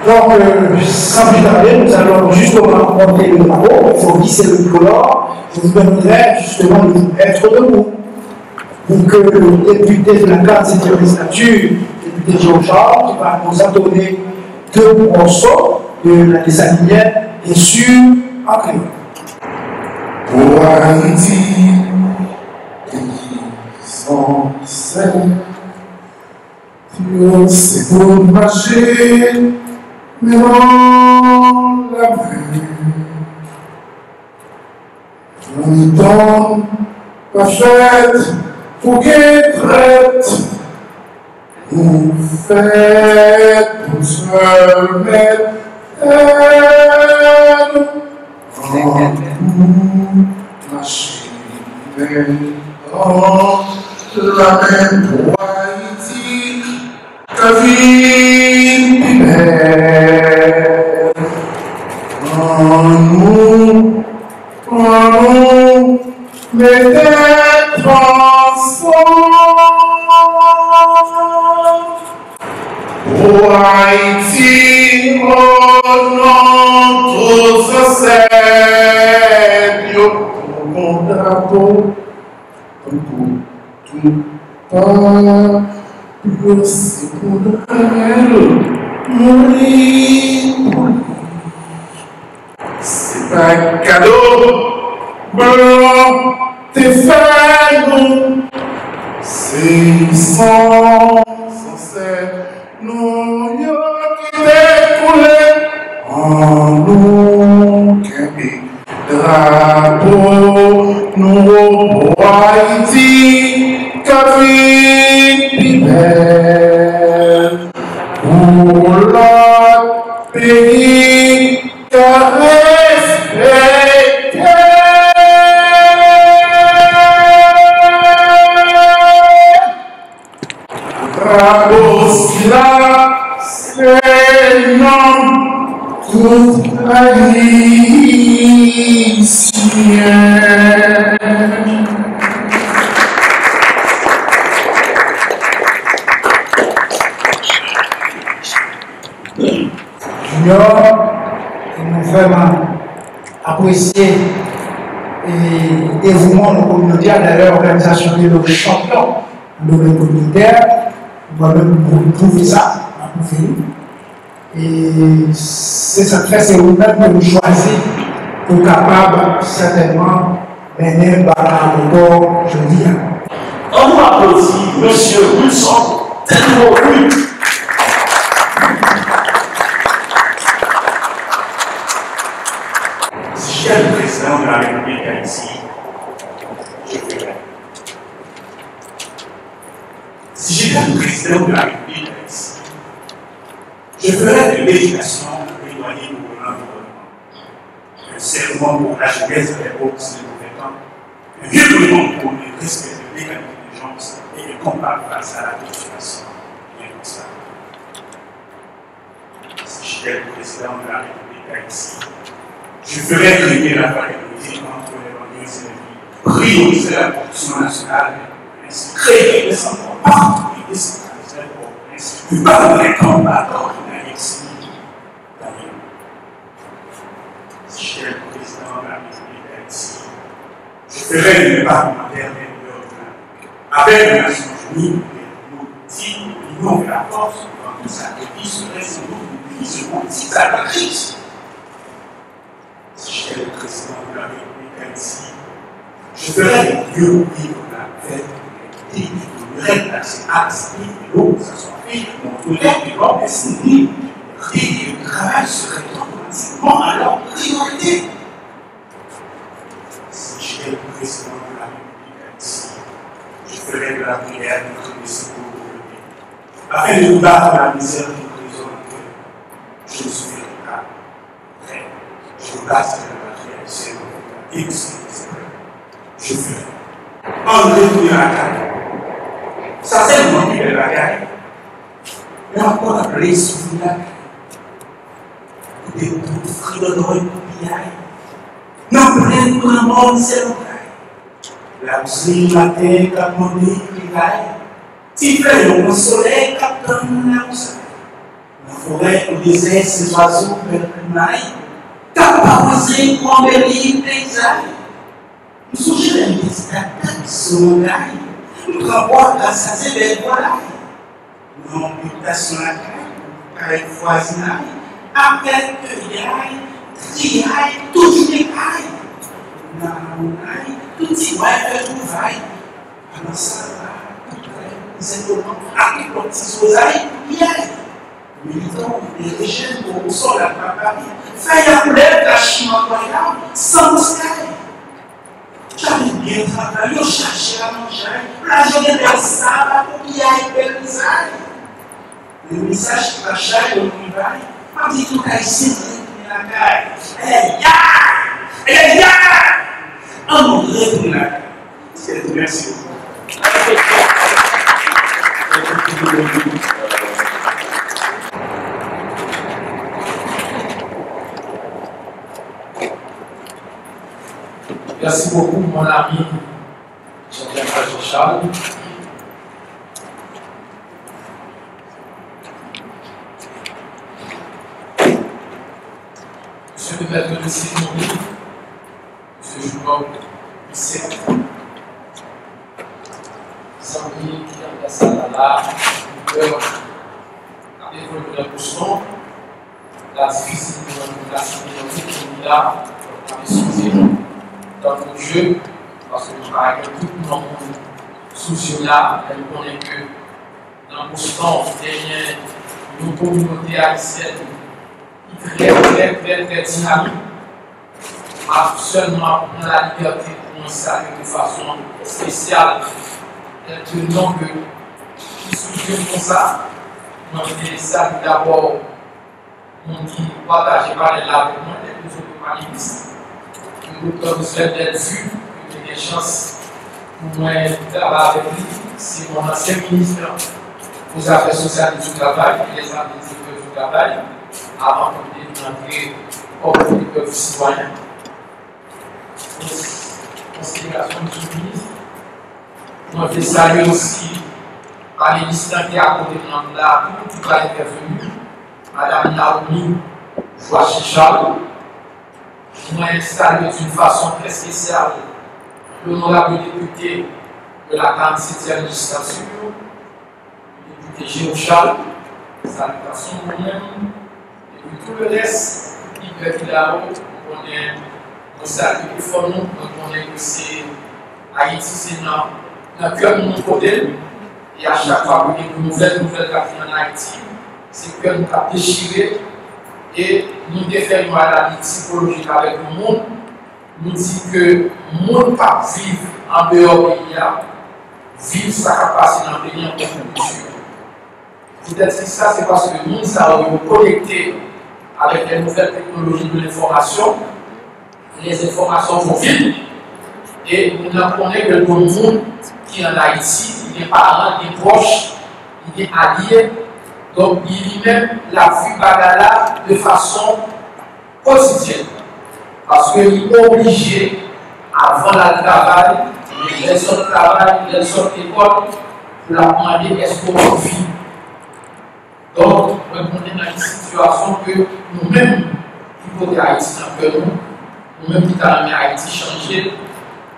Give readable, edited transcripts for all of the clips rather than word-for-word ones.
Donc, sans plus tarder, nous allons justement monter le travaux. Il faut glisser le micro. Je vous demanderai justement de vous être debout pour que le député de la 47e législature, député Jean-Charles, qui va nous adonner 2 morceaux de la désalinière, et sur en créole. Pour Ayiti, sans scène, c'est pour marcher, mais non la vue. On donne pas faite pour qu'elle traite. On fait pour se mettre marcher dans la même pour Ayiti, ta vie belle. Nous, mais d'être ensemble pour Ayiti, oh non, tout ça c'est mon drapeau, tout pas, c'est pour elle, mourir. C'est pas un cadeau, blanc, t'es fait, non. C'est sans cesse, nous y qui découlé en nous, qu'un drapeau, nous pour Ayiti, qu'à vie belle, pour le pays. C'est nom tout Ayisyen. Junior, nous vraiment apprécier le dévouement de nos communautés à l'organisation de nos champions, de nos communautaires. Nous prouver ça, et c'est ça fait, c'est vous-même que nous choisissez pour capable certainement mener par encore jeudi. On nous applaudit M. Wilson, tellement vu. Si j'étais le président de la République d'Haïti, je ferais. Si j'étais le président de la République d'Haïti, je ferais de l'éducation éloignée de l'environnement. Un serment pour la jeunesse des pauvres de 20 ans. Un vieux pour le respect de l'égalité des gens et le combat face à la situation irresponsable. Si j'étais le président de la République d'Haïti, je ferais créer la fraternité entre les banlieues et les villes, prioriser la production nationale, ainsi créer des emplois partout et décentraliser les provinces, plus par les combattants de l'annexie d'Amérique. Si j'étais le président de la République d'Haïti, je ferais une parlementaire des gouvernements avec les Nations Unies et l'outil, l'union et la force dans le sacrifice serait sans doute une division à la crise. Si j'étais le président de la République d'Haïti, je ferais le lieu vivre la paix, l'égalité, le règle d'accès à l'eau, que ce soit fait, mon collègue et l'homme est signé, et le travail serait automatiquement à leur priorité. Si j'étais le président de la République d'Haïti, je ferais de la prière de reconnaissance pour le pays, afin de nous battre la misère du prison. Je ne suis pas prêt. Je me base sur la création et je ferai. André tout la carrière. Ça c'est le moment de la carrière. Mais encore appelé sous la carrière. Des tout fridonnants et pillailles. Non, plein pour la mort, c'est le caille. La boussée, la terre, qui a demandé, qui caille. Si fait le soleil, qui donne la boussée. forêt, au désert, ces oiseaux, caparisés pour embellir le paysage. Nous sommes les destinataires sur nos gailles. Nous travaillons grâce à ces belles volailles. Nous avons mutation à la caille, avec voisinage, après cueillage, triaille, toujours des cailles. Nous avons tout petit ouais, fait trouvaille. Alors ça va, c'est comment, avec le petit oseille, bien. Militants, les jeunes pour son la Paris, faire un lèvre la chimie incroyable, sans moustache. J'avais bien travaillé, je cherchais à manger, la journée de ça, pour qu'il y ait un visage. Le message qui va changer au rival, m'a dit tout Haïtien qui est la caille. Eh ya! On retourne la caille. Merci beaucoup. Merci beaucoup, mon ami Jean-Pierre. Monsieur le maître de cérémonie, monsieur Jouan Bissek, Samy qui est en salle là, avec le pousson, la difficile de la sécurité qui est là, avec son dans le jeu, parce que nous parlons tout le monde sous ce là, elle connaît que dans le temps, il y a une communauté haïtienne qui est très dynamique, seulement dans la liberté pour nous saluer de façon spéciale, tel que le nom que qui soutient comme ça, nous salue d'abord mon qui partage par les avec moi, les autres panélistes. Le docteur Bellevue, j'ai des chances pour moi de travailler avec lui. C'est mon ancien ministre aux Affaires Sociales et du Travail, et les administrateurs du travail, avant d'entrer au producteur citoyen. Considération du ministre. On fait saluer aussi par les listins qui a côté de notre là, tout va intervenu, Madame Naomi Joachim. Moi, saluer d'une façon très spéciale l'honorable député de la 47e législature, le député Géochal, salutations moi-même, et puis tout le reste, qui peut être là-haut, on salue les fonds, on connaît que c'est Ayiti, c'est dans le cœur de mon côté, et à chaque fois qu'il y a une nouvelle qui vient en Haïti, c'est que nous avons déchiré. Et nous défaisons à la vie psychologique avec le monde, nous disons que le monde pas vivre en dehors du pays, vivre sa capacité dans le pays en culture. Peut-être que ça, c'est parce que le monde s'est connecté avec les nouvelles technologies de l'information. Les informations vont vite. Et nous apprenons que le monde qui est en Haïti, il est parents, il est proche, il est allié. Donc, il y même la vie bagala de façon quotidienne. Parce qu'il est obligé, avant le travail, les sortes de travail, les sortes d'école, pour la demander est-ce qu'on vit. Donc, on est dans une situation que nous-mêmes, qui côté Haïti, nous-mêmes qui avons Haïti changé,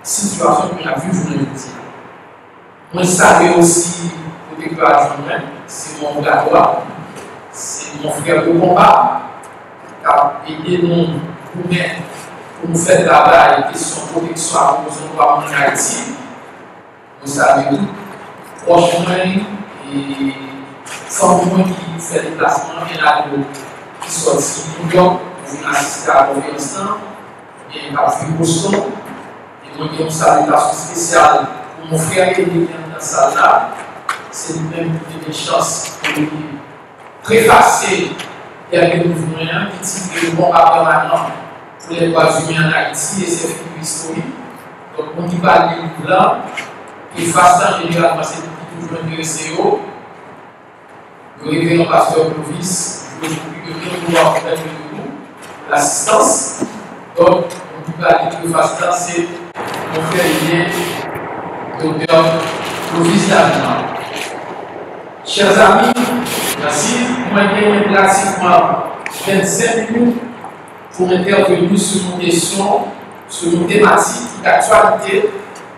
situation que nous avons vue, je le dis. Moi, je savais aussi, côté que c'est mon frère, c'est mon frère de combat qui a aidé nous pour nous faire travail et question de protection à nos emplois en Haïti. Vous savez tout, prochainement, et sans moi qui fait des placements, il y en a qui sortent de New York pour assister à la conférence, et à Boston. Et donc, il y a une salutation spéciale pour mon frère qui est dans la salle là. C'est lui-même qui a des chances de préfacer quelques mouvements qui disent le combat permanent pour les droits humains en Haïti et ses figures historiques. Donc, on y va de livre là, et face à généralement, c'est toujours intéressé le révérend pasteur Ofis, je vais pouvoir faire de nous l'assistance. Donc, on y va de face là, c'est mon frère docteur Ofis d'Allemagne. Chers amis, Ainsi, moi, j'ai pratiquement 25 minutes pour intervenir sur une question, sur une thématique d'actualité,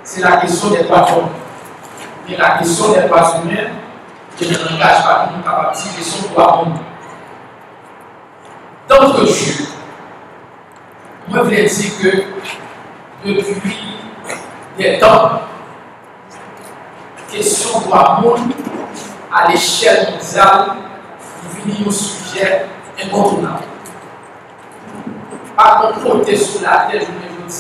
c'est la question des droits de l'homme. Et la question des droits humains, qui ne n'engage pas nous capables de question des droits de l'homme. D'entre jeu, moi, je voulais dire que depuis des temps, question de droits de l'homme à l'échelle mondiale, il vient un sujet incontournable. Pas qu'on compte sur la terre, je me dis,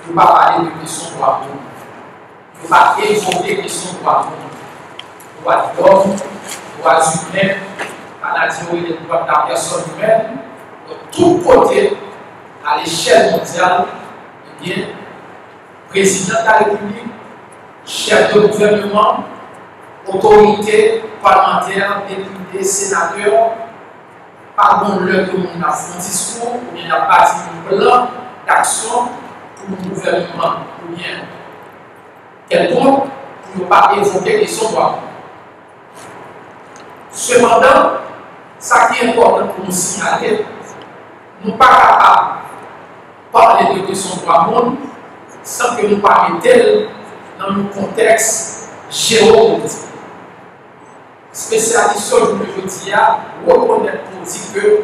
ne pas parler de questions de droits de l'homme. Ne pas évoquer questions de droits de l'homme. Droits de l'homme, droits humains, à la théorie des droits de la personne humaine, de tous côtés, à l'échelle mondiale, eh bien, président de la République, chef de gouvernement, autorité parlementaire, député, sénateur, pardon, le monde a fait un discours, ou bien il a parti un plan d'action pour le gouvernement, ou bien quelqu'un pour ne pas évoquer les questions de droits. Cependant, ce qui est important pour nous signaler, nous ne sommes pas capables de parler de questions de droits sans que nous parlions d'elles dans le contexte géopolitique. Spécialistes sur le jeudi reconnaître pour dire que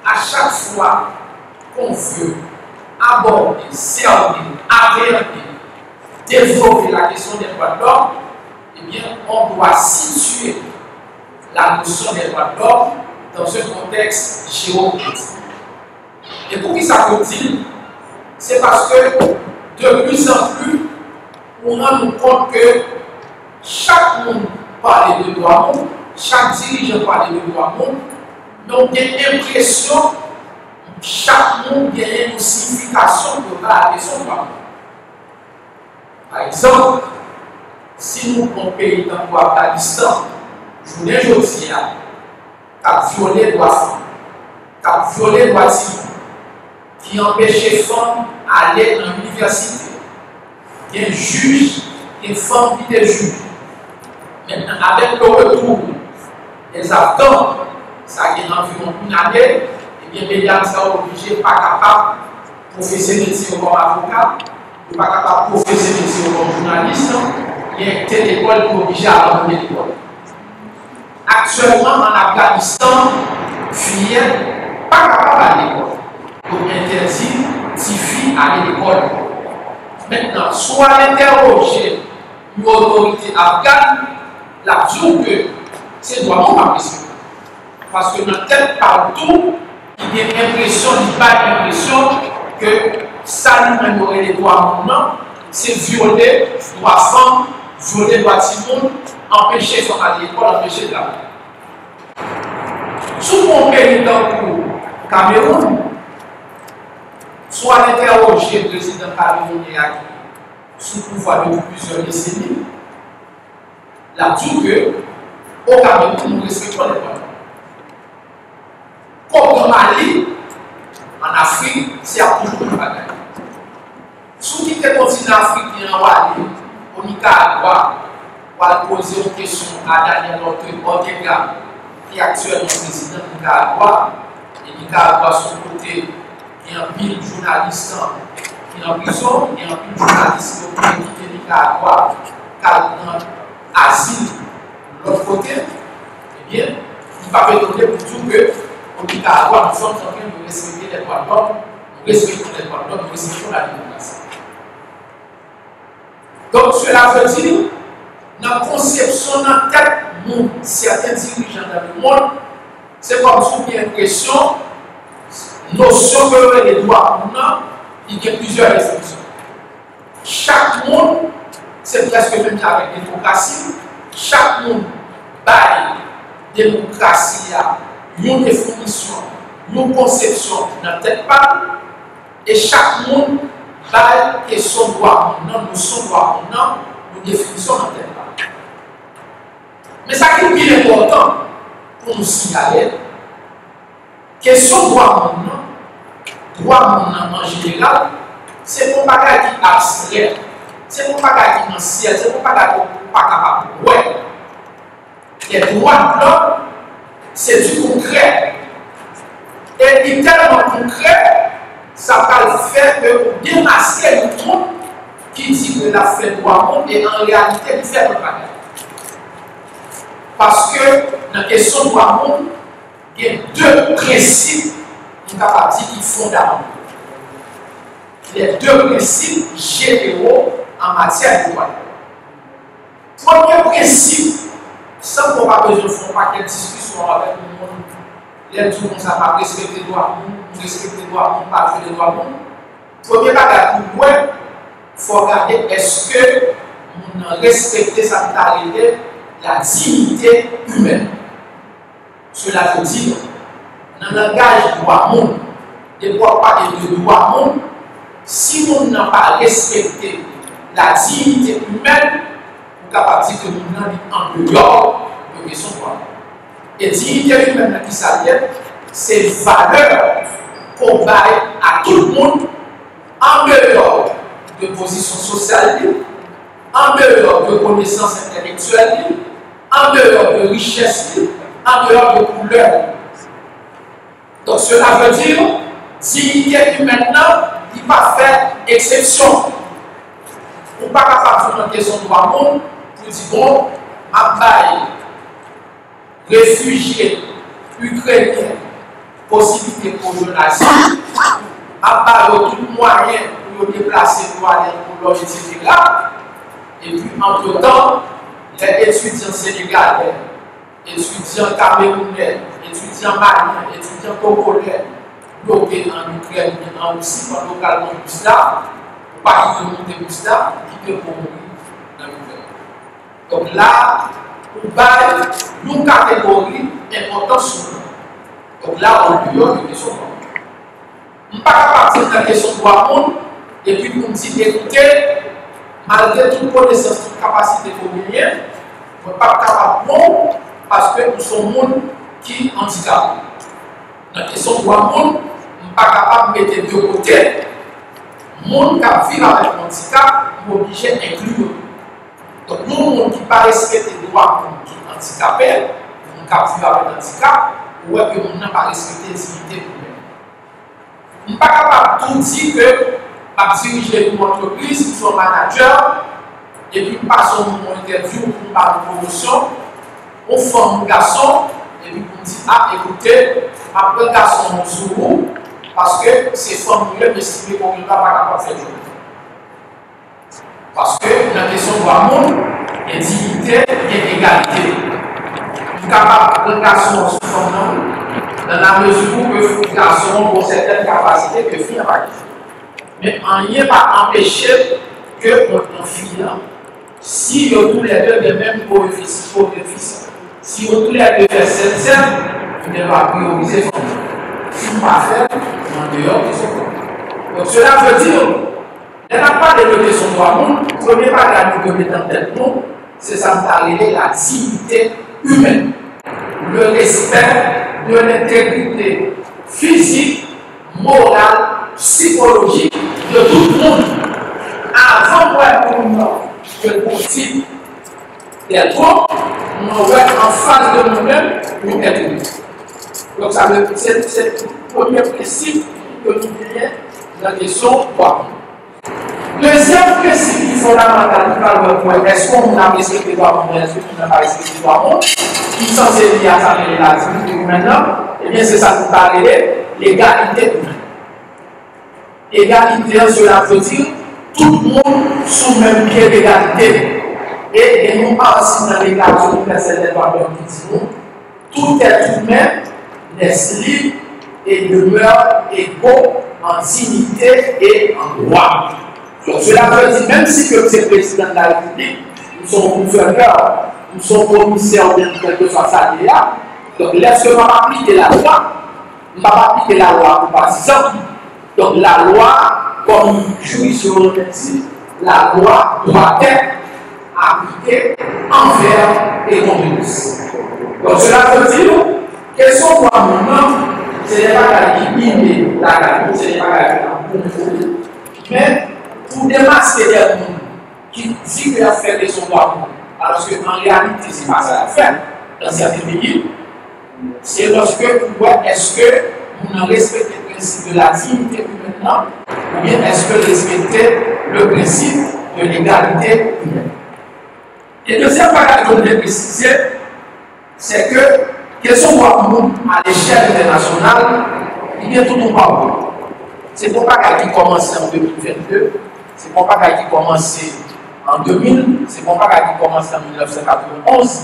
à chaque fois qu'on veut aborder, servir, aborder, développer la question des droits de l'homme, eh bien, on doit situer la notion des droits de l'homme dans ce contexte géopolitique. Et pour qui ça veut dire? C'est parce que de plus en plus, on rend nous compte que chaque monde parle de droits de l'homme, chaque dirigeant parle de droits de l'homme, mais on a l'impression que chaque monde a une signification de la question de droits de l'homme. Par exemple, si nous prenons un pays comme l'Afghanistan, je ne dis pas, qui a violé les droits de femmes, qui a violé les droits de filles, qui empêche les femmes d'aller dans l'université, il y a un juge, une femme qui est juge. Maintenant, avec le retour des Afghans, ça a environ une année, et bien, les gens sont obligés, pas capables de professer métier comme avocat, pas capables de professer métier comme journaliste, il y a une telle école qui est obligée à abandonner l'école. Actuellement, en Afghanistan, filles pas capables d'aller à l'école. Donc, interdit les filles à aller à l'école. Maintenant, soit interroger une autorité afghane, la dit que c'est vraiment pas possible. Parce que dans tête partout, il y a l'impression, il n'y a pas l'impression que ça nous amènerait les droits humains, c'est violer les droits femmes, violer les droits de monde, empêcher les femmes à l'école, empêcher de la vie. Sous mon pays dans le Cameroun, soit interroger le président camerounais sous pouvoir depuis plusieurs décennies, la dit que au Cameroun, nous respectons les droits. Comme au Mali, en Afrique, c'est toujours une bagaille. Sous qui est continent africain, au Nicaragua, on va poser une question à Daniel Ortega, qui est actuellement président du Nicaragua. Et Nicaragua, son côté, il y a un pile journaliste qui est en prison, il y a un pile journaliste qui a quitté le Nicaragua, qui a asile de l'autre côté. Eh bien, il va étonner pour tout que au Nicaragua, nous sommes en train de respecter les droits de l'homme, nous respectons les droits de l'homme, nous respectons la démocratie. Donc, cela veut dire, dans la conception dans la tête de certains dirigeants dans le monde, c'est comme si on a l'impression notion que les droits humains, il y a plusieurs restrictions. Chaque monde, c'est presque même avec la démocratie, chaque monde baille démocratie à une définition, une conception dans la tête pas, et chaque monde baille question de droit humain, notion de droit humain, une définition dans la tête pas. Mais ça qui est bien important pour nous signaler, question de droit humain, droit humain en général, c'est pour pas qui est abstrait, c'est pour pas qui est ciel, c'est pour pas qui est pas capable. Ouais. les droits de l'homme, c'est du concret. Et il est tellement concret, ça va le faire que démasquer le trompe qui dit que la fait droit monde et en réalité, il fait le bagage. Parce que dans la question de droit monde, il y a deux principes qui sont fondamentaux. Les deux principes généraux en matière de droit. Premier principe, sans qu'on va besoin de faire un paquet de discussions avec le monde, les gens qui n'ont pas respecté le droit monde, respecter le droit monde, pas le droit monde. Premier bagage pour moi, il faut regarder est-ce que nous avons respecté sa réalité, la dignité humaine. Cela veut dire, dans le langage droit monde, ne doit pas de droit monde, si nous n'avons pas respecté la dignité humaine, nous sommes capables de dire que nous sommes en dehors de question de droit. Et dignité humaine qui s'allie, c'est valeur qu'on va à tout le monde en dehors de position sociale, en dehors de connaissances intellectuelles, en dehors de richesse, en dehors de couleur. Donc cela veut dire, dignité humaine, il ne va pas faire exception. On ne peut pas capable de faire une question de droit monde pour dire bon, ma réfugiés ukrainiens, possibilité pour journalistes, à tout moyen pour déplacer pour aller pour leur étudier là. Et puis, entre-temps, les étudiants sénégalais, étudiants camerounais, étudiants maliens, étudiants congolais, bloqués en Ukraine, en Russie, localement Gustave, pas qui peut monter Gustave, qui peut mourir dans l'Ukraine. Donc là, on va une catégorie importante sur nous. Donc là, on lui a une question. On ne peut pas partir de la question de droit monde et puis on dit écoutez, malgré toute connaissance, toute capacité pour gagner, on ne peut pas capable bon parce que nous sommes monde qui handicapés. Dans la question de droit monde, on ne peut pas capable de mettre de côté. Monde qui vit avec un handicap, on est obligé d'inclure. Donc, nous, qui ne pas respecter les droits qui sont handicapés, nous qui vivons avec un handicap, ou que nous n'avons pas respecté les dignités pour nous. Nous ne sommes pas capables de tout dire que nous dirigeons une entreprise, nous sommes manager, et puis nous passons une interview, nous parlons de promotion, on forme un garçon, et puis on dit ah, écoutez, après le garçon, on se roule, parce que ces formules m'estiment qu'on ne va pas capable de faire jouer. Parce que la question de l'amour, il y a dignité et égalité. Nous sommes capables de garçons sous forme dans la mesure où les garçons ont certaines capacités que les filles n'ont pas. Mais rien ne va empêcher que notre fille, si tous les deux de même coefficient, si tous les deux font 7, on va prioriser son temps. Si on ne va pas faire, en dehors de son temps. Donc cela veut dire, il n'y a pas de question de droit monde. Le premier bagage que nous mettons en tête, c'est ça d'arriver la dignité humaine, le respect de l'intégrité physique, morale, psychologique de tout le monde. Avant que le principe des droits, nous être en face de nous-mêmes, nous être. Donc c'est le premier principe que nous voyons dans la question de droit. Deuxième principe fondamental, est-ce qu'on a respecté le droit monde, est-ce qu'on n'a pas respecté le droit monde, qui sont liés à sa dignité maintenant, eh bien c'est ça que nous parlons, l'égalité humaine. Égalité, cela veut dire tout le monde sous le même pied d'égalité. Et nous aussi dans l'égalité universelle des droits de l'homme qui dit tout être humain naît libre et demeure égaux en dignité et en droit. Donc cela veut dire, même si que c'est le président de la République, nous sommes gouverneurs, nous sommes commissaires de quelque soit ça là, donc lorsque on va appliquer la loi, on va pas appliquer la loi pour partisans. Donc la loi, comme juridiction dit, la loi doit être appliquée envers et contre tous. Donc cela veut dire, quels sont les moments, ce n'est pas qui mine la gagne, ce n'est pas qui mais pour démasquer des gens qui disent qu'il a fait des droits, alors qu'en réalité, ce n'est pas ça à faire. dans certains pays, c'est lorsque est-ce que nous respectons le principe de la dignité humaine ou bien est-ce que respecter le principe de l'égalité humaine. Et deuxième bagage que je voulais préciser, c'est que question droit à l'échelle internationale, il y a tout un parcours. C'est pas un bagage qui commence en 2022, c'est pas un bagage qui commence en 2000, c'est pas un bagage qui commence en 1991,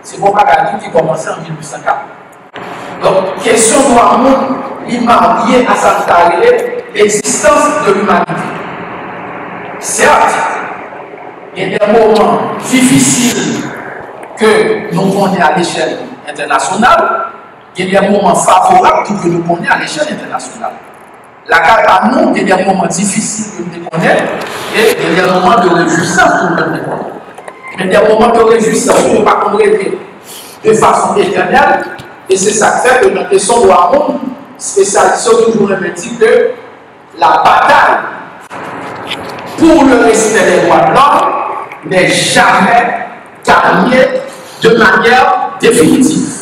c'est pas un bagage qui commence en 1804. Donc, question droit il m'a lié à sa l'existence de l'humanité. Certes, il y a des moments difficiles que nous connaissons à l'échelle internationale, il y a des moments favorables que nous connaissons à l'échelle internationale. La carte à nous, il y a des moments difficiles que nous connaissons et il y a des moments de réjouissance que nous connaissons. Mais des moments de réjouissance que nous ne pouvons pas régler de façon éternelle, et c'est ça qui fait que notre question doit avoir spécialisé toujours dit que la bataille pour le respect des droits de l'homme n'est jamais gagnée de manière définitive.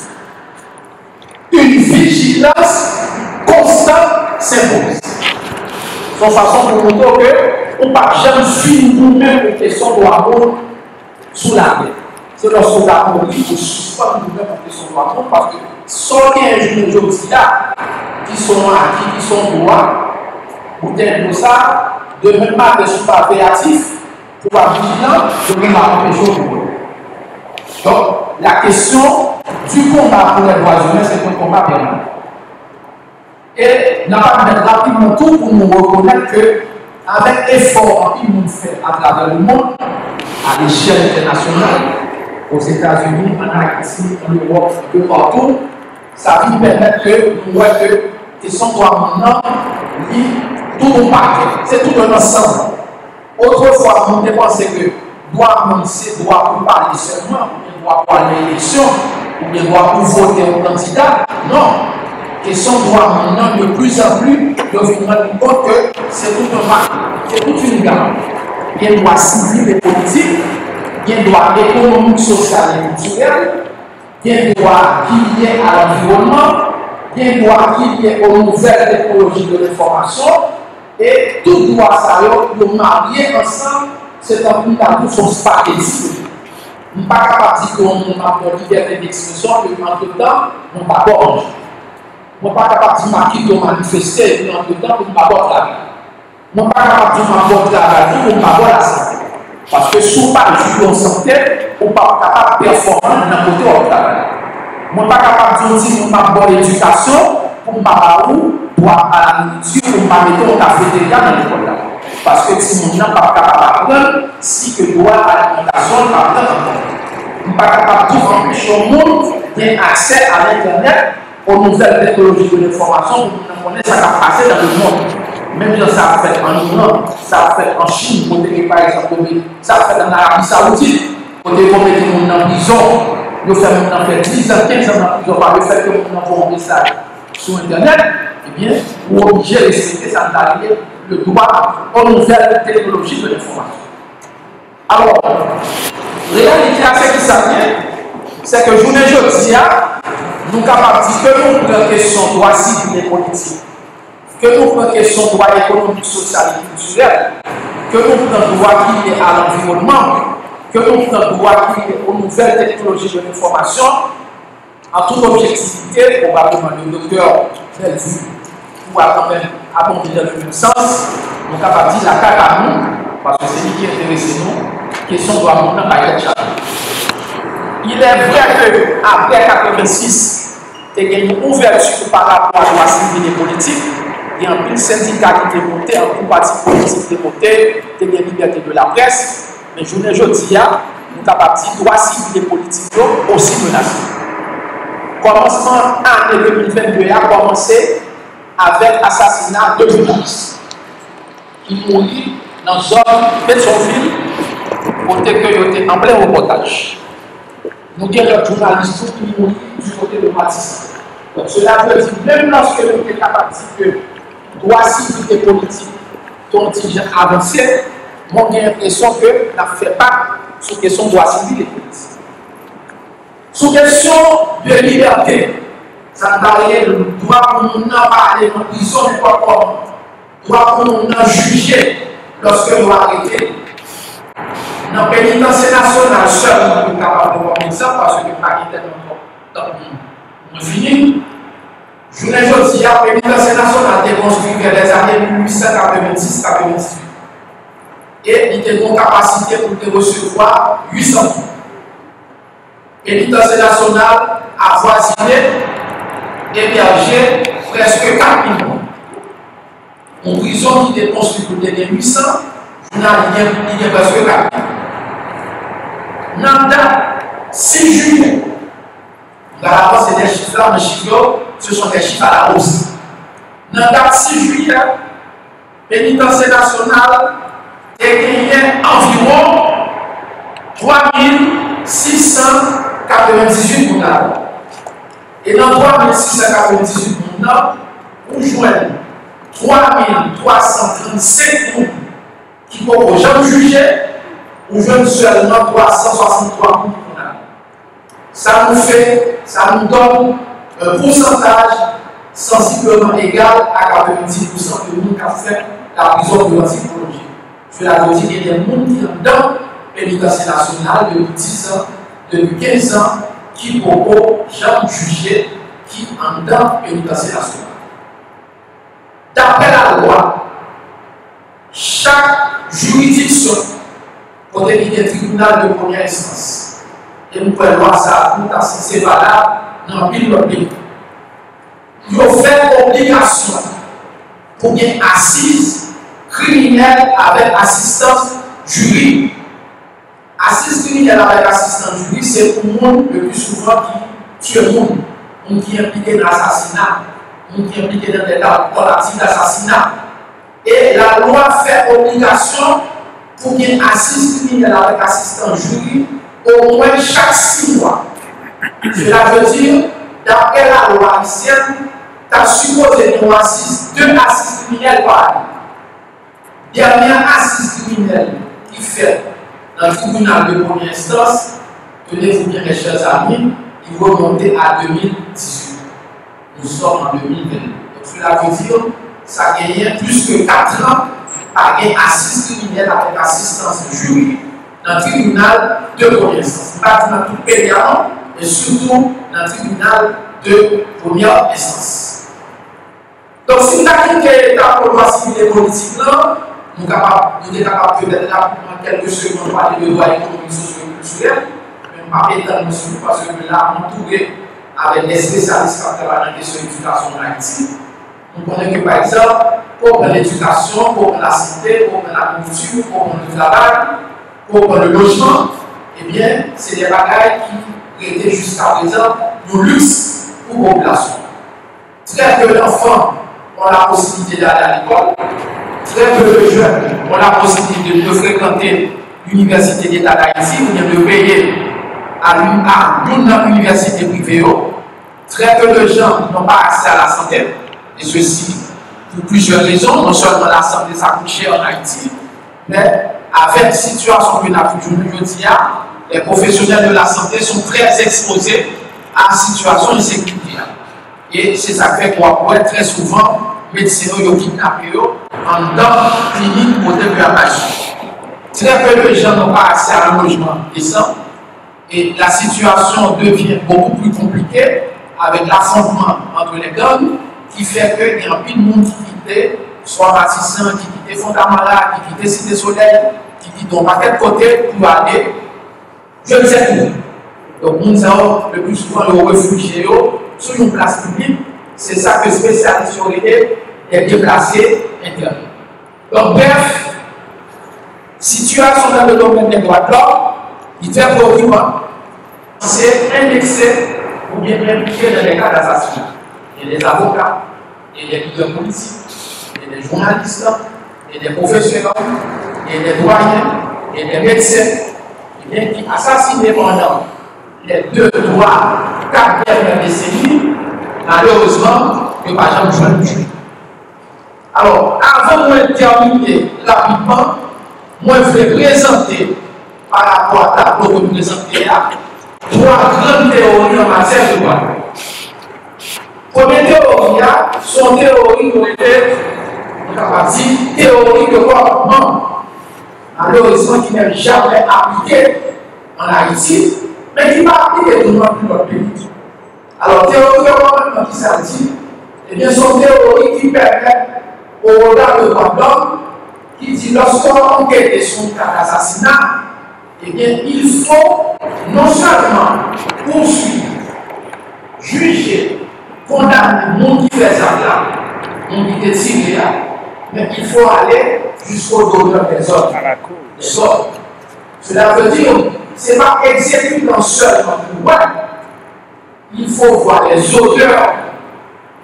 Une vigilance constante s'impose. Son façon pour montrer qu'on ne peut jamais finir nous-mêmes une question de l'amour sous la terre. C'est lorsqu'on a compris qu'on suspend nous-mêmes une question de l'amour parce que soit il y a un jour qui sont acquis, qui sont droits, ou de ça, de même pas de super créatif, pour être vigilant, de même pas empêcher au boulot. Donc, la question du combat pour les droits humains, c'est un combat permanent. Et nous allons mettre rapidement tout pour nous reconnaître que, avec l'effort que nous faisons à travers le monde, à l'échelle internationale, aux États-Unis, en Haïti, en Europe, un peu partout, ça va permettre que nous voyons que question droit maintenant, tout le paquet, c'est tout un ensemble. Autrefois, on pensait que droit, c'est droit pour parler seulement, ou droit pour aller à l'élection, ou bien droit pour voter au candidat. Non. Question droit maintenant, de plus en plus, de vous rendre compte que c'est tout un paquet, c'est toute une gamme. Il y a droit civil et politique, il y a droit économique, social et culturel, il y a droit qui est lié à l'environnement, il y a droit qui est lié aux nouvelles technologies de l'information, et tout droit ça, nous marier ensemble, c'est un peu dans son spaghetti. Nous ne sommes pas capables de dire qu'on a une liberté d'expression, mais en tout temps, nous ne sommes pas orange. Nous ne sommes pas capables de marquer qu'on manifester, mais en tout temps, nous ne sommes pas travailler. Nous ne sommes pas capables de marquer travailler, nous ne sommes pas la santé. Parce que si on parle de santé, on n'est pas capable de performer dans le côté du travail. Nous ne sommes pas capables de dire que nous n'avons pas l'éducation pour ne pas pour à la nourriture, pour ne pas mettre un cafétéria dans l'école. Parce que si nous n'sommes pas capables d'apprendre, si que droit à l'alimentation, nous ne sommes pas capables de empêcher le monde d'avoir accès à l'Internet, aux nouvelles technologies de l'information, pour nous connaître ce qui a passé dans le monde. Même si ça a fait en Iran, ça a fait en Chine, par exemple, ça a fait en Arabie Saoudite, pour des gens qui sont en prison, nous fait 10 ans, 15 ans en prison par le fait que nous avons un message sur Internet, eh bien, nous sommes obligés de respecter ça, le droit aux nouvelles technologies de l'information. Alors, réalité à ce qui s'avère, c'est que journée jeudi, nous sommes capables de dire que nous prenons question de droit civil et politique, que nous prenons question de droit économique, social et culturel, que nous prenons droit qui est à l'environnement, que nous prenons droit qui est aux nouvelles technologies de l'information, en toute objectivité, probablement le docteur Bellevue pourra quand même abonder dans le même sens, nous sommes capables de dire la carte à nous, parce que c'est lui qui intéresse nous, question de droit de l'homme, pas être. Il est vrai qu'après 1986, il y a une ouverture par rapport à la civile et politique. Il y a un peu de syndicats qui étaient montés, un peu de partis politiques qui étaient montés, il y a une liberté de la presse. Mais je ne dis pas, nous sommes capables de dire que droits civils et politiques sont aussi menacés. Commencement année 2022 a commencé avec l'assassinat de journalistes qui mourent dans une zone Pétionville, côté que était en plein reportage. Nous avons des journalistes qui mourent du côté de Matisse. Donc cela veut dire, même lorsque nous sommes capables de dire que droits civils et politiques sont déjà avancés, moi j'ai l'impression que nous ne faisons pas sur la question de droits civils et politiques. Sous question de liberté, ça ne parlait de droit pour nous parler en prison, mais pas comment. Droit pour nous juger lorsque nous arrêtons. Dans le pénitencier national, seul, nous sommes capables de voir ça parce que nous pas tellement fini. Je ne dis pas que le pénitencier national est construit vers les années 1890-98. Et il a une capacité pour recevoir 800 personnes. Le pénitencier national a voisiné, hébergé presque 4 millions. Une prison qui est construite pour 800, il y a presque 4 millions. Dans la date 6 juillet, c'est des chiffres là, mais ce sont des chiffres à la hausse. Dans la date 6 juillet, le pénitencier national a gagné environ 3698 personnes. Et dans 3698 personnes, on joint 3335 personnes qui peuvent jamais juger, on joint seulement 363 personnes. Ça nous donne un pourcentage sensiblement égal à 90% de gens qui ont fait la prison préventive prolongée. Cela veut dire qu'il y a des gens qui sont dans le pénitencier national depuis 10 ans, depuis 15 ans, qui peuvent jamais juger, qui sont dans le pénitencier national. D'après la loi, chaque juridiction peut être un tribunal de première instance. Et nous pouvons voir ça, c'est valable dans le pays. Il faut faire obligation pour une assise criminelle avec assistance jury. Assise criminelle avec assistance jury, c'est pour le monde le plus souvent qui tue le monde. On qui est impliqué dans l'assassinat, on qui est impliqué dans des tentatives d'assassinat. Et la loi fait obligation pour une assise criminelle avec assistance jury au moins chaque 6 mois. Cela veut dire, d'après la loi haïtienne, tu as supposé une assise, 2 assises criminelles par année. Dernière assise criminelle qui fait dans le tribunal de première instance, tenez-vous bien mes chers amis, il va remonter à 2018. Nous sommes en 2020. Donc cela veut dire, ça gagne plus que 4 ans à une assise criminelle avec assistance jury dans le tribunal de première instance. Pas dans tout le pays, mais surtout dans le tribunal de première instance. Donc, si nous avons l'État pour loi civile et politique, nous sommes capables peut-être là en quelques secondes de parler de droit économique, socio-culturel, mais pas étendre dessus parce que là, on trouve avec des spécialistes qui travaillent dans la question de l'éducation en Haïti. Nous connaissons que par exemple, pour l'éducation, pour la santé, pour la nourriture, pour le travail, pour le logement, eh bien, c'est des bagages qui étaient jusqu'à présent le luxe pour la population. Très peu d'enfants ont la possibilité d'aller à l'école, très peu de jeunes ont la possibilité de fréquenter l'université d'État d'Haïti ou bien de payer à l'université privée. Très peu de gens n'ont pas accès à la santé, et ceci pour plusieurs raisons. Non seulement la santé, ça coûte cher en Haïti, mais avec la situation que nous avons aujourd'hui, les professionnels de la santé sont très exposés à la situation de sécurité. Et c'est ça qui fait qu'on voit très souvent les médecins qui kidnappés en dans clinique pour développer. Très peu de gens n'ont pas accès à un logement décent. Et la situation devient beaucoup plus compliquée avec l'affrontement entre les gangs qui fait qu'il y a un peu de monde qui quitte, soit Matissan, qui quitte Fondamara, qui quitte Cité Soleil, qui quitte un paquet de côté pour aller. Je ne sais plus. Donc, nous avons le plus souvent les réfugiés sur une place publique. C'est ça que les spécialistes ont été les déplacés internes. Donc, bref, situation dans le domaine des droits de l'homme, il est très préoccupant. C'est indexé ou bien impliqué dans les cas d'assassinat. Il y a des avocats, il y a des leaders politiques, il y a des journalistes, il y a des professeurs, il y a des doyens, il y a des médecins, qui assassinent pendant les 2, 3, 4 dernières décennies, malheureusement, il n'y a pas jamais besoin de tuer. Alors, avant de terminer rapidement, moi je vais présenter par rapport à la que nous présentons là, trois grandes théories en matière de droit. Première théorie, sont théories qui ont été théorie de comportement, malheureusement qui n'est jamais appliquée en Haïti, mais qui n'est pas appliquée dans notre pays. Alors, théorie de comportement qui s'agit, eh bien, sont théories qui permettent au regard de droit de l'homme, qui dit lorsqu'on enquête sur un cas d'assassinat, eh bien, il faut non seulement poursuivre, juger, condamner le monde qui fait ça là, le monde qui est tiré là, mais il faut aller jusqu'au donneur des ordres. Cela veut dire, ce n'est pas exécutant seulement le pouvoir, il faut voir les auteurs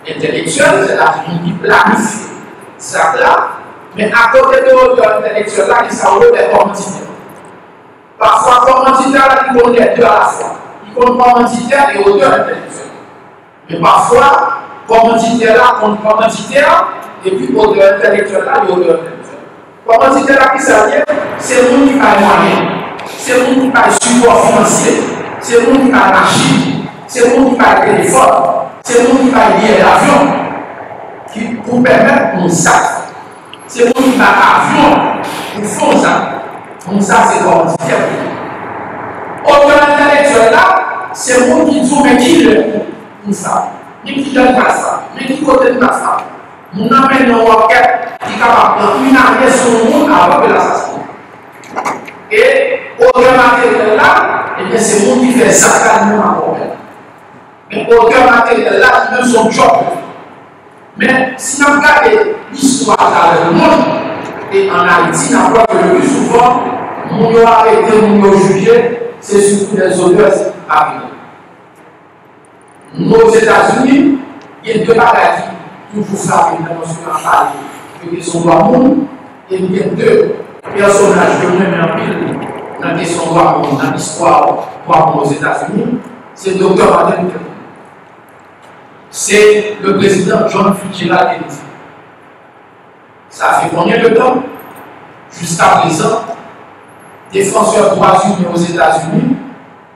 intellectuels, c'est-à-dire qui planifient ça là, mais à côté de l'auteur intellectuel là, il s'envoie des commanditaires. Parfois, commanditaires qui comptent les deux à la fois. Ils comptent commanditaires et auteurs intellectuels. Mais parfois, commanditaires là comptent commanditaires et puis auteur intellectuel là et auteur intellectuel. Commanditaire là qui s'allie, c'est le monde qui paye moyen, c'est le monde qui paye support financier, c'est le monde qui paye machine, c'est le monde qui paye téléphone, c'est le monde qui paye billet d'avion pour permettre mon sac. C'est le monde qui paye avion pour faire ça. Donc ça, c'est commanditaire. Auteur intellectuel là, c'est le monde qui dit mais qui le pour ça, mais qui donne pas ça, mais qui côté de ça. Nous amène une enquête qui est capable de prendre une arrière sur le monde avant de l'assassinat. Et auteur matériel là, eh bien c'est le monde qui fait ça quand même un problème. Mais auteur matériel là, qui donne son job. Mais si nous regardons l'histoire avec le monde, et en Haïti, on voit que le plus souvent, on a arrêté, on a jugé, c'est surtout les auteurs arrivés. Nous, aux États-Unis, il y a deux bagages qui toujours frappent internationalement parler de son droit monde, et il y a deux personnages que nous mettons en pile dans la question droit monde, dans l'histoire droit monde aux États-Unis, c'est le docteur Martin Luther King. C'est le président John Fitzgerald Kennedy. Ça fait combien de temps? Jusqu'à présent, défenseurs droits humains aux États-Unis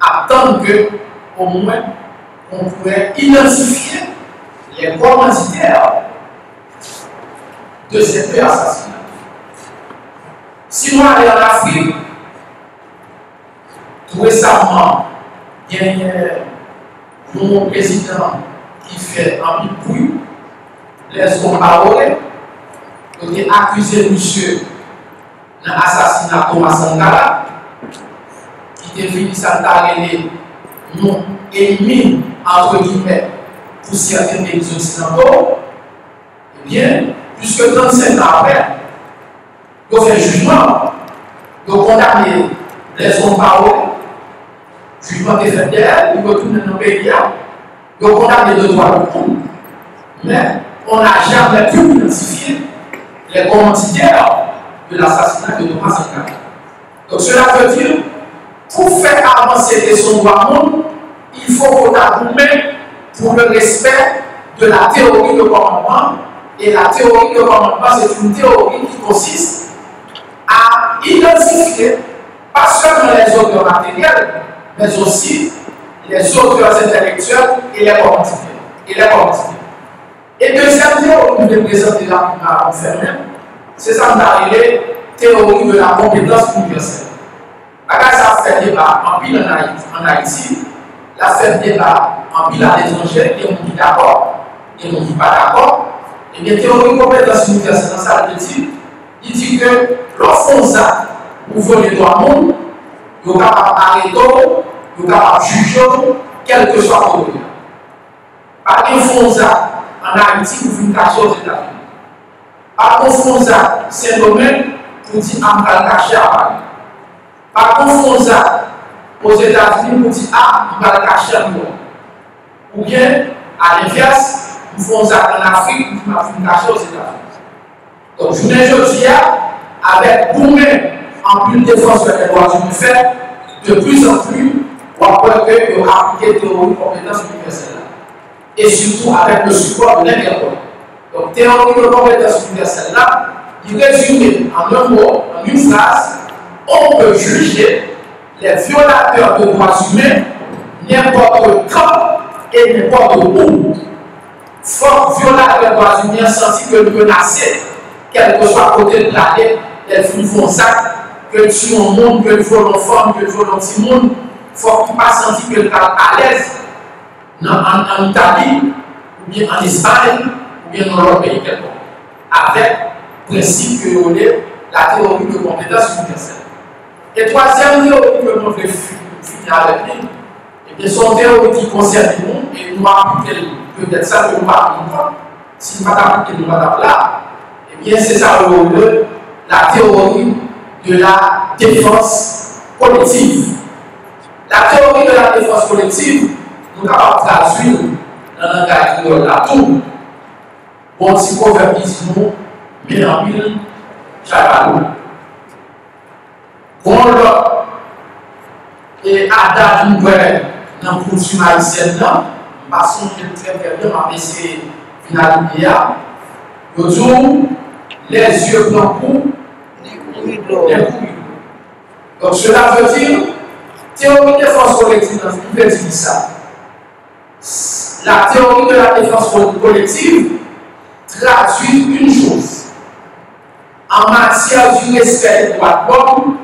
attendent que, au moins, on pourrait identifier les commanditaires de ces deux assassinats. Si nous allons en Afrique, tout récemment, il y a un président qui fait un bruit, les comparer, qui a accusé monsieur dans l'assassinat de Thomas Sankara, qui était fini s'attaquer non élimine entre guillemets pour certains pays occidentaux, eh bien, puisque 35 ans après, ils ont fait jugement, ils ont condamné les hommes parole, jugement est fait d'elle, ils retournent dans nos pays, ils ont condamné de droit de monde, mais on n'a jamais pu identifier les commanditaires de l'assassinat de Thomas Sankara. Donc cela veut dire, pour faire avancer les son droit monde, il faut qu'on ait pour le respect de la théorie de commandement. Et la théorie de commandement, c'est une théorie qui consiste à identifier pas seulement les auteurs matériels, mais aussi les auteurs intellectuels et les commanditaires. Et deuxième théorie que je vais présenter là à Conferansye, c'est ça qu'on a appelé théorie de la compétence universelle. Ça fait débat en pile en Haïti, la fait débat en pile à l'étranger, et on dit d'accord, et on ne dit pas d'accord. Et bien, théorie de compétence universelle, dans ça, il dit que lorsqu'on ça, pour voler le droit monde, il est capable d'arrêter, il est capable de juger, quel que soit le problème. Par contre, ça, en Haïti, pour une cacher aux États-Unis. Par contre, ça, c'est un domaine pour dire qu'on va le cacher à Paris. Par contre, ça, aux États-Unis, pour dire on va le cacher à nous. Ou bien, à l'inverse, nous faisons ça en Afrique, nous faisons le cacher aux États-Unis. Donc, je ne dis avec vous-même, en plus de défenseurs des droits humains, fait de plus en plus, on peut appliquer théorie de compétence universelle. Et surtout avec le support de l'interpol. Donc, théorie de compétence universelle là, il résume en un mot, en une phrase, on peut juger les violateurs de droits humains n'importe quand et n'importe où. Faut violer les droits humains senti que nous menacer, quel que soit côté de la tête, elles font ça, que tu es un monde, que tu veux une femme, que tu veux un petit monde, faut qu'il pas sentir que tu es à l'aise en Italie, ou bien en Espagne, ou bien dans l'autre pays quelconque. Avec le principe que l'on est la théorie de compétence universelle. Et troisième théorie que l'on veut finir avec lui, et son théorie qui concerne le monde, et nous appliquer peut-être ça que nous parlons pas, si nous ne appliquons pas là, et bien c'est ça la théorie de la défense collective. La théorie de la défense collective, nous sommes capables de traduire dans le langage de la tour. Bon, si vous avez dit nous, mais en mille, chaque bon, là, et à date nouvelle, dans le cours sur Ayisyen, passons très bien, on va essayer de finaliser. Les yeux blancs, les coups. Donc cela veut dire, théorie de défense collective, il veut dire ça. La théorie de la défense collective traduit une chose. En matière du respect des droits de l'homme,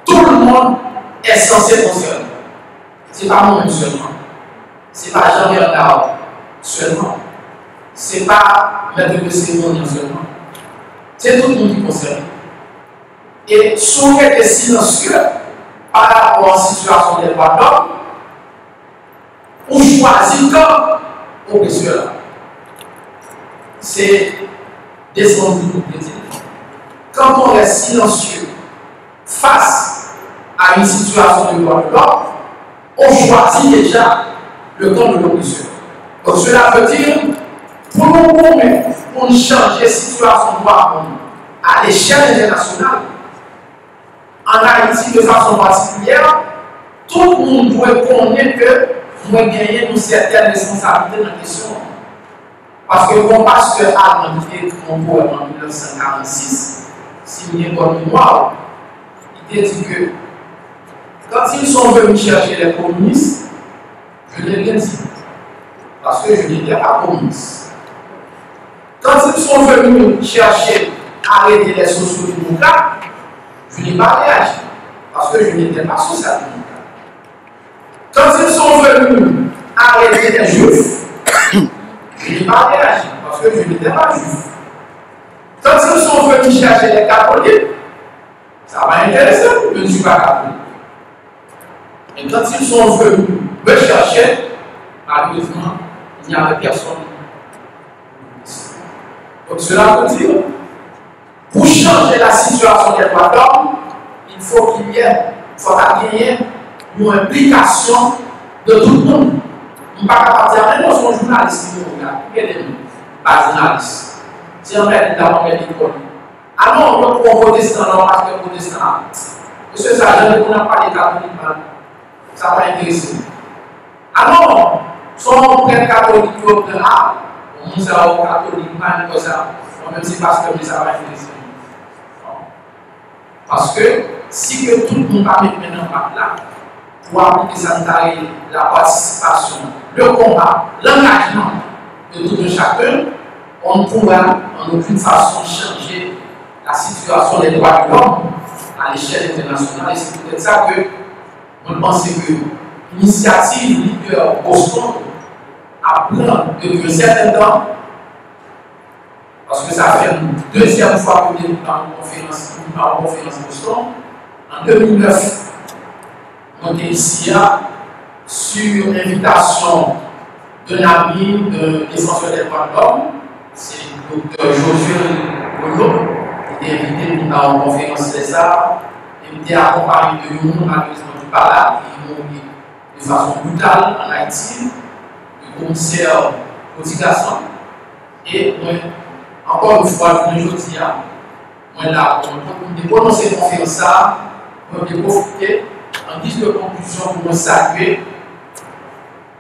tout le monde est censé fonctionner. Ce n'est pas moi-même seulement. Ce n'est pas Jean-Bernard seulement. Ce n'est pas maître de cérémonie seulement. C'est tout le monde qui concerne. Et souvent est silencieux par rapport à la situation des droits de l'homme, ou choisit comme oppresseur. C'est descendu de petit. Quand on reste silencieux face à une situation de droits de l'homme, on choisit déjà le camp de l'oppresseur. Donc cela veut dire, pour nous changer la situation de droits de l'homme à l'échelle internationale, en Haïti de façon particulière, tout le monde doit connaître que nous avons gagné une certaine responsabilité dans la question. Parce que mon pasteur a demandé mon poème en 1946, si vous avez bonne mémoire, il a dit que quand ils sont venus chercher les communistes, je n'ai rien dit. Parce que je n'étais pas communiste. Quand ils sont venus chercher à arrêter les sociaux-démocrates, je n'ai pas réagi. Parce que je n'étais pas social-démocrate. Quand ils sont venus arrêter les juifs, je n'ai pas réagi. Parce que je n'étais pas juif. Quand ils sont venus chercher les catholiques, ça m'a intéressé, je ne suis pas catholique. Et quand ils sont venus me chercher, malheureusement, il n'y avait personne. Donc cela veut dire, pour changer la situation des droits de l'homme, il faut qu'il y ait, une implication de tout le monde. On ne peut pas dire, mais non, c'est un journaliste qui nous regarde. Regardez-nous, pas journaliste. C'est un maître d'abord l'école. Ah non, on peut protestant, non, parce que protestant. Monsieur Sargent, on n'a pas de catholiques, ça va intéresser. Ah non, son prêtre catholique qui obtient là, on nous a catholique, man, comme ça. Même si parce que ça va intéresser. Parce que si que tout le monde va mettre maintenant par là, pour appliquer ça, la participation, le combat, l'engagement de tout un chacun, on ne pourra en aucune façon changer la situation des droits de l'homme à l'échelle internationale. Et c'est peut-être ça que on pense que l'initiative leader Boston a plein depuis un certain temps, parce que ça fait une deuxième fois que nous parlons en conférence Boston. En 2009, on était ici sur invitation d'un ami de défenseur des droits de l'homme, c'est le docteur Josué Bolo, qui était invité pour en conférence des arts. Il était accompagné de nous, malheureusement, du Pala, qui est mort de façon brutale en Haïti, le commissaire Pwoteksyon. Et moi, encore une fois, je dis, moi là, on a prononcé la conférence, on a profité en guise de conclusion pour nous saluer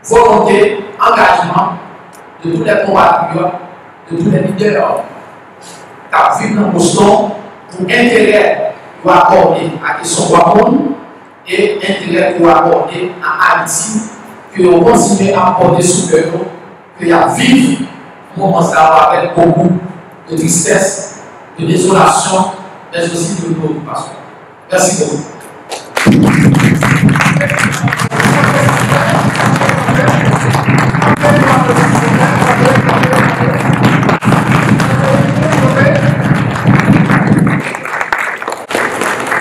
volonté, engagement de tous les compatriotes, de tous les leaders qui vivent dans Boston pour intérêt pour accorder à la question de monde et intérêt pour accorder à Haïti que on continue à porter sous cœur, qu'il y a vivre, on commence à avoir avec beaucoup de tristesse, de désolation, mais aussi de préoccupation. Merci beaucoup.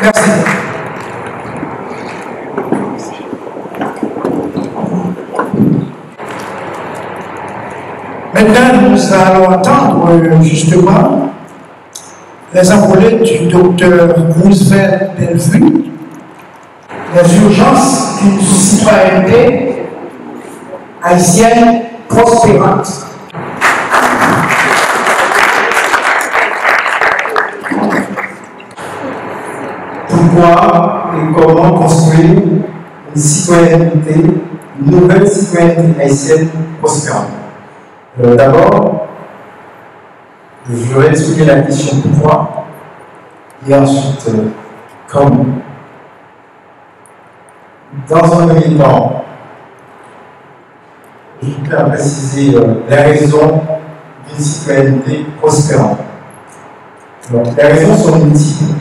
Merci. Maintenant, nous allons entendre justement les appelés du docteur Roosevelt Bellevue, les urgences d'une citoyenneté haïtienne prospérante. Pourquoi et comment construire une citoyenneté, une nouvelle citoyenneté haïtienne prospérante? D'abord, je vais expliquer la question pourquoi, et ensuite, comment. Dans un premier temps, je tiens à préciser les raisons d'une citoyenneté prospérante. Donc, les raisons sont multiples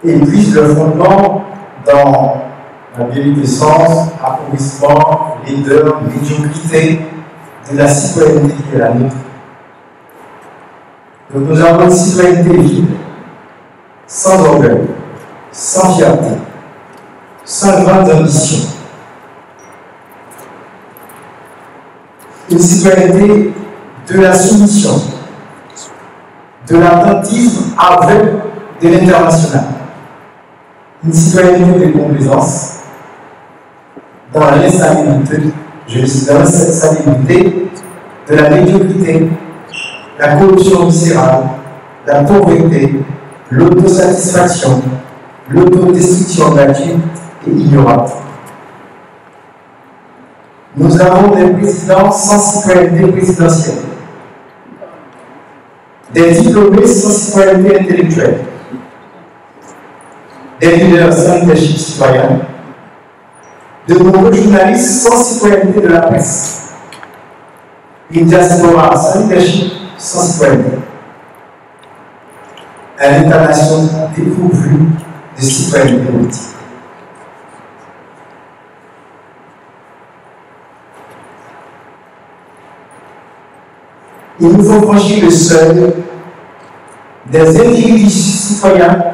et puisent le fondement dans la bienfaisance, appauvrissement, laideur, médiocrité de la citoyenneté qui est la nôtre. Donc nous avons une citoyenneté vide, sans orgueil, sans fierté, sans grande ambition. Une citoyenneté de la soumission, de l'attentisme avec de l'international. Une citoyenneté de complaisance, dans l'instabilité, je dis dans l'instabilité de la médiocrité, la corruption viscérale, la pauvreté, l'autosatisfaction, l'autodestruction gratuite et ignorante. Nous avons des présidents sans citoyenneté présidentielle, des diplômés sans citoyenneté intellectuelle, des leaders sans leadership citoyen, de nombreux journalistes sans citoyenneté de la presse, une diaspora sans leadership, sans citoyenneté, un État-nation dépourvu de citoyenneté politique. Il nous faut franchir le seuil des individus citoyens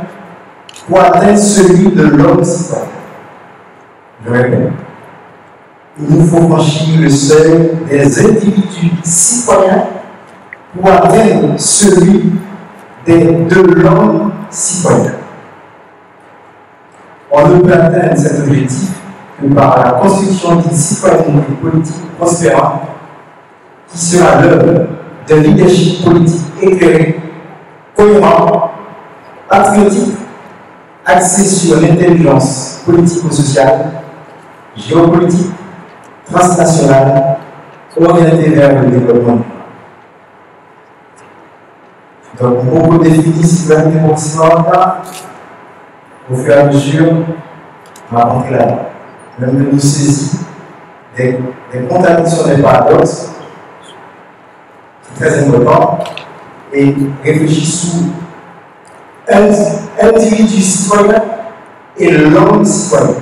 pour atteindre celui de l'homme citoyen. Je répète. Il nous faut franchir le seuil des individus citoyens pour atteindre celui de l'homme citoyen. On ne peut atteindre cet objectif que par la construction d'une citoyenneté politique prospérante qui sera l'œuvre d'un leadership politique éclairé, cohérent, patriotique, axé sur l'intelligence politico-sociale, géopolitique, transnationale, orientée vers le développement. Donc, beaucoup définit citoyenneté prospérante au fur et à mesure, on va rentrer là. Même de nous saisir des contradictions, des paradoxes, c'est très important, et réfléchir sous individu citoyen et l'homme citoyen.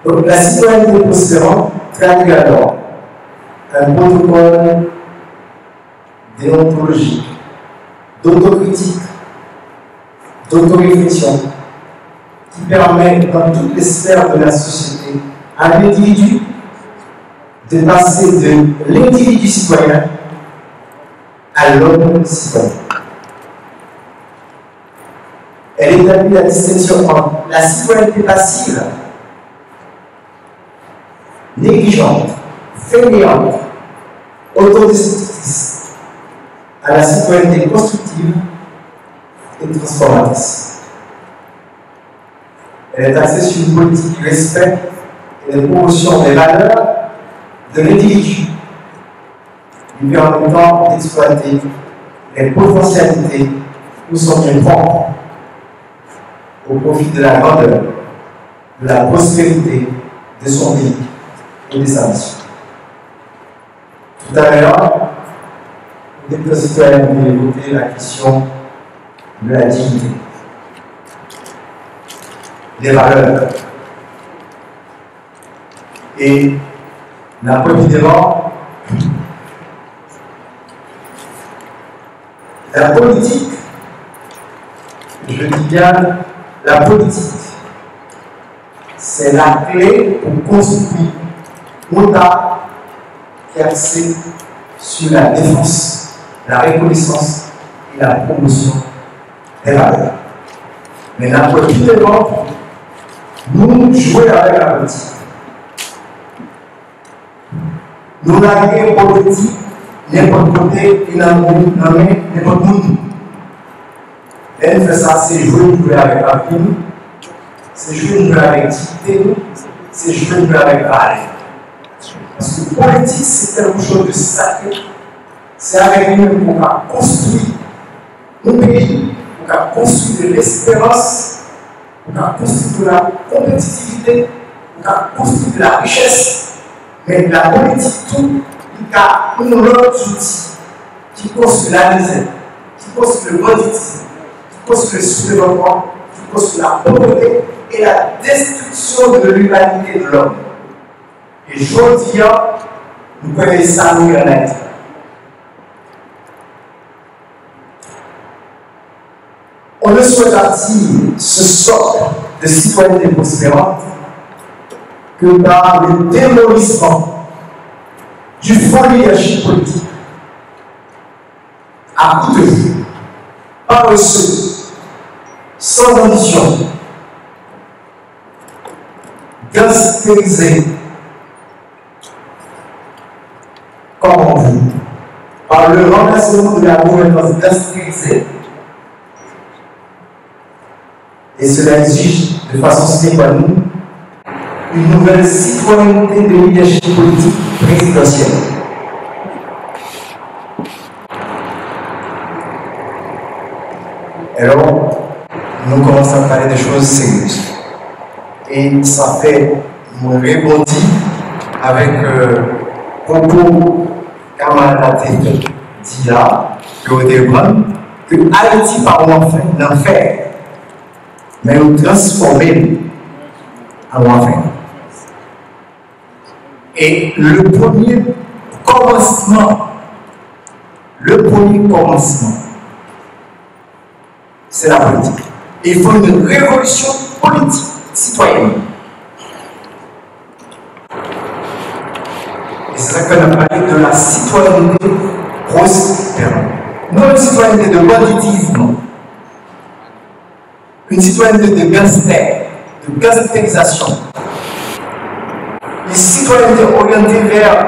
Donc la citoyenneté prospérante traduit alors un protocole déontologique, d'autocritique, d'autoréflexion, qui permet dans toutes les sphères de la société à l'individu de passer de l'individu citoyen à l'homme citoyen. Elle établit la distinction entre la citoyenneté passive, négligente, fainéante, autodestructrice, à la citoyenneté constructive et transformatrice. Elle est axée sur une politique du respect et de promotion des valeurs de l'individu, lui permettant d'exploiter les potentialités où sont bien propres au profit de la grandeur, de la prospérité de son pays et de sa mission. Tout à l'heure, le député citoyen a évoqué la question de la dignité, des valeurs. Et la précisément, la politique, je dis bien la politique, c'est la clé pour construire un État qui est axé sur la défense, la reconnaissance et la promotion des valeurs. Mais la politique, nous jouons avec la politique. Nous n'avons pas politique, n'importe côté, n'importe monde. Elle fait ça, c'est jouer avec la vie, c'est jouer avec dignité, c'est jouer avec valeur. Parce que la politique, c'est quelque chose de sacré. C'est avec nous qu'on va construire un pays, qu'on va construire de l'espérance, qu'on va construire de la compétitivité, qu'on va construire de la richesse. Mais la politique, tout, il y a un autre outil qui construit la misère, qui construit le banditisme, qui construit le sous-développement, qui construit la pauvreté et la destruction de l'humanité de l'homme. Et je dis, nous pouvons saluer en Haïti. On ne souhaite attirer ce sort de citoyenneté prospérante que par le démolissement du fond leadership politique à coup de feu, paresseux, sans ambition, gangstérisé, comme on dit, par le remplacement de la gouvernance gangstérisée. Et cela exige de façon citoyenne une nouvelle citoyenneté de leadership politique présidentielle. Alors, nous commençons à parler de choses sérieuses. Et ça fait me rebondir avec propos camarade dit là, que Haïti par l'enfer, mais nous transformer en enfer. Et le premier commencement, c'est la politique. Il faut une révolution politique citoyenne. Et c'est ça qu'on a parlé de la citoyenneté prospère. Non une citoyenneté de banditisme, une citoyenneté de gangster, de gangstérisation. Une citoyenneté orientée vers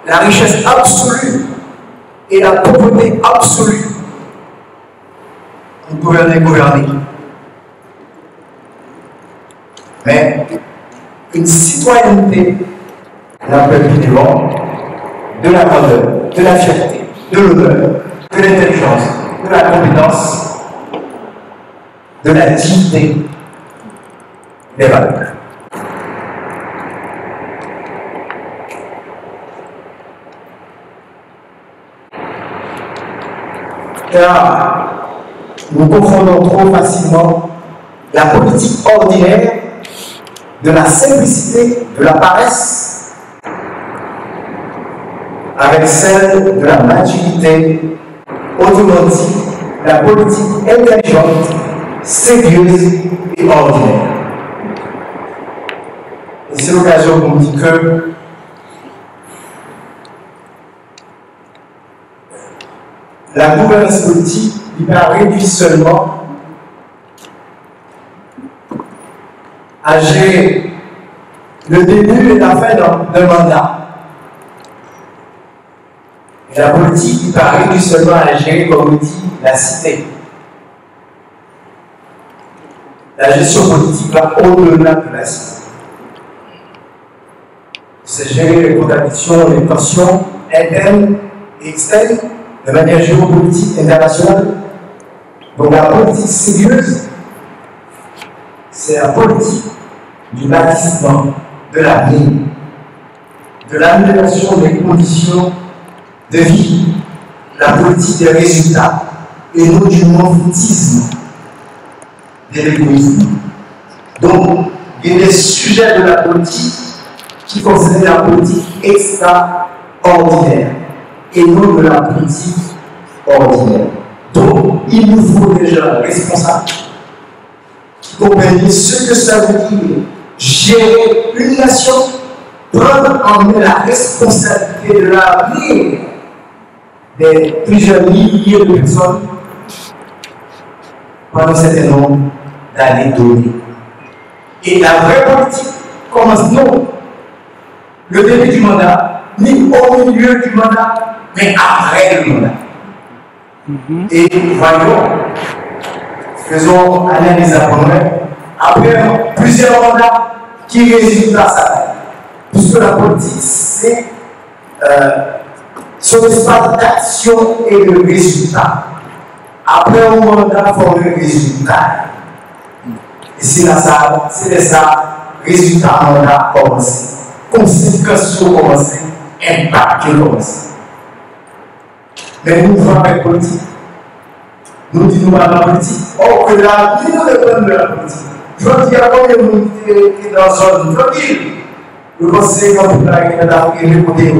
la richesse absolue et la pauvreté absolue. On gouverner. Mais une citoyenneté, la peuple du monde, de la grandeur, de la fierté, de l'honneur, de l'intelligence, de la compétence, de la dignité, des valeurs. Car nous confondons trop facilement la politique ordinaire de la simplicité, de la paresse, avec celle de la maturité, autrement dit, la politique intelligente, sérieuse et ordinaire. Et c'est l'occasion qu'on dit que la gouvernance politique n'est pas réduite seulement à gérer le début et la fin d'un mandat. Et la politique n'est pas réduite seulement à gérer, comme on dit, la cité. La gestion politique va au-delà de la cité. C'est gérer les contradictions, les tensions internes et externes de manière géopolitique internationale. Donc la politique sérieuse c'est la politique du bâtissement de l'avenir, de l'amélioration des conditions de vie, la politique des résultats et non du monditisme de l'égoïsme. Donc, il y a des sujets de la politique qui concernent la politique extraordinaire et non de la politique ordinaire. Donc, il nous faut déjà responsables qui comprennent ce que ça veut dire gérer une nation, prendre en main la responsabilité de l'avenir des plusieurs milliers de personnes pendant un certain nombre d'années données. Et la vraie politique commence non le début du mandat, ni au milieu du mandat, mais après le mandat. Et voyons, faisons analyse après plusieurs mandats qui résultent à ça. Puisque la politique, c'est son espace d'action et le résultat. Après un mandat, il faut le résultat. Et c'est là ça, c'est ça, résultat, mandat commencé. Conséquences commencées, impact commencé. Mais nous devons faire politique. Nous disons pas la politique. Or que la vie nous dépend de la politique. Je veux dire combien de monde qui est dans la zone tranquille. Le conseil comme la qui est dans le côté.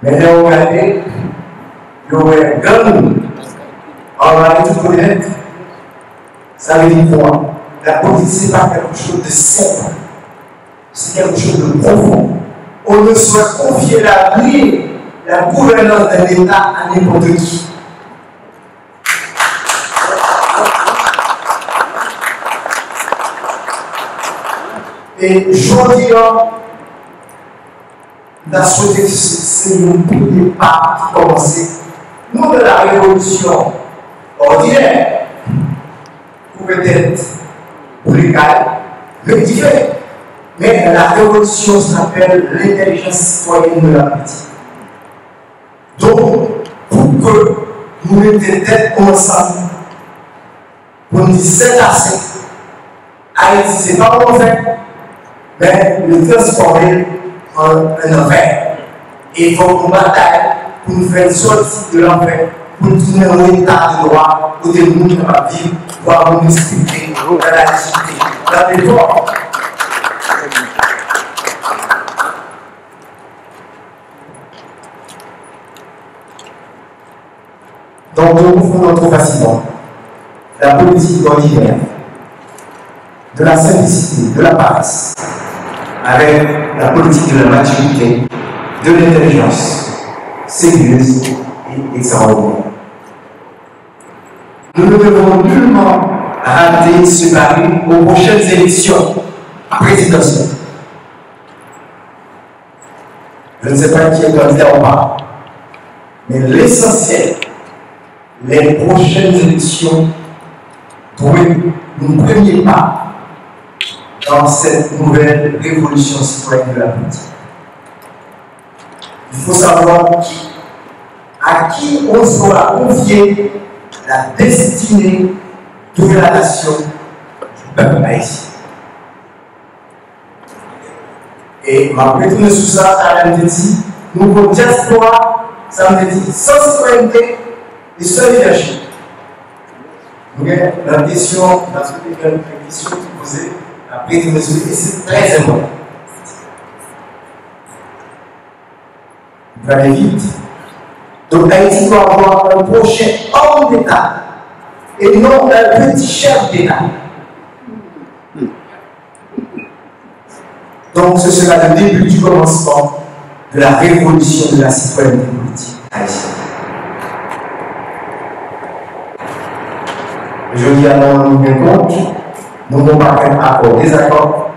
Mais là, on regarde, il y a un grand. On va aller tout connaître. Ça veut dire quoi? La politique, ce n'est pas quelque chose de simple. C'est quelque chose de profond. On ne souhaite confier l'avenir, la gouvernance d'un État à n'importe qui. Et je dis, la souhaité que c'est le premier pas qui commence. Nous, de la révolution ordinaire, pouvait être légale, mais différente. Mais la révolution s'appelle l'intelligence citoyenne de la politique. Donc, pour que nous mettions tête ensemble, pour nous dire c'est assez, Haïti, c'est pas mauvais, mais le transformer en un enfer. Et il faut qu'on bataille pour nous faire sortir de l'enfer, pour nous donner un état de droit, pour que nous ne pas vivre, pour nous expliquer dans la dignité, dans l'effort. Donc, nous confondons trop facilement la politique ordinaire, de la simplicité, de la paresse, avec la politique de la maturité, de l'intelligence, sérieuse et extraordinaire. Nous ne devons nullement rater ce pari aux prochaines élections présidentielles. Je ne sais pas qui est candidat ou pas, mais l'essentiel, les prochaines élections doivent nous premier pas dans cette nouvelle révolution citoyenne de la politique. Il faut savoir à qui on sera confié la destinée de la nation du peuple haïtien. Et ma retourner sur ça, ça m'a dit, nous avons diaspora, ça m'a dit, sans citoyenneté et sans leadership. La question, dans ce que la question qui est posée, après de mesurer, et c'est très important. Il va aller vite. Donc Haïti doit avoir un prochain homme d'État et non un petit chef d'État. Donc ce sera le début du commencement de la révolution de la citoyenneté politique haïtienne. Je dis à nous bien compte, nous n'avons pas qu'un accord, désaccord.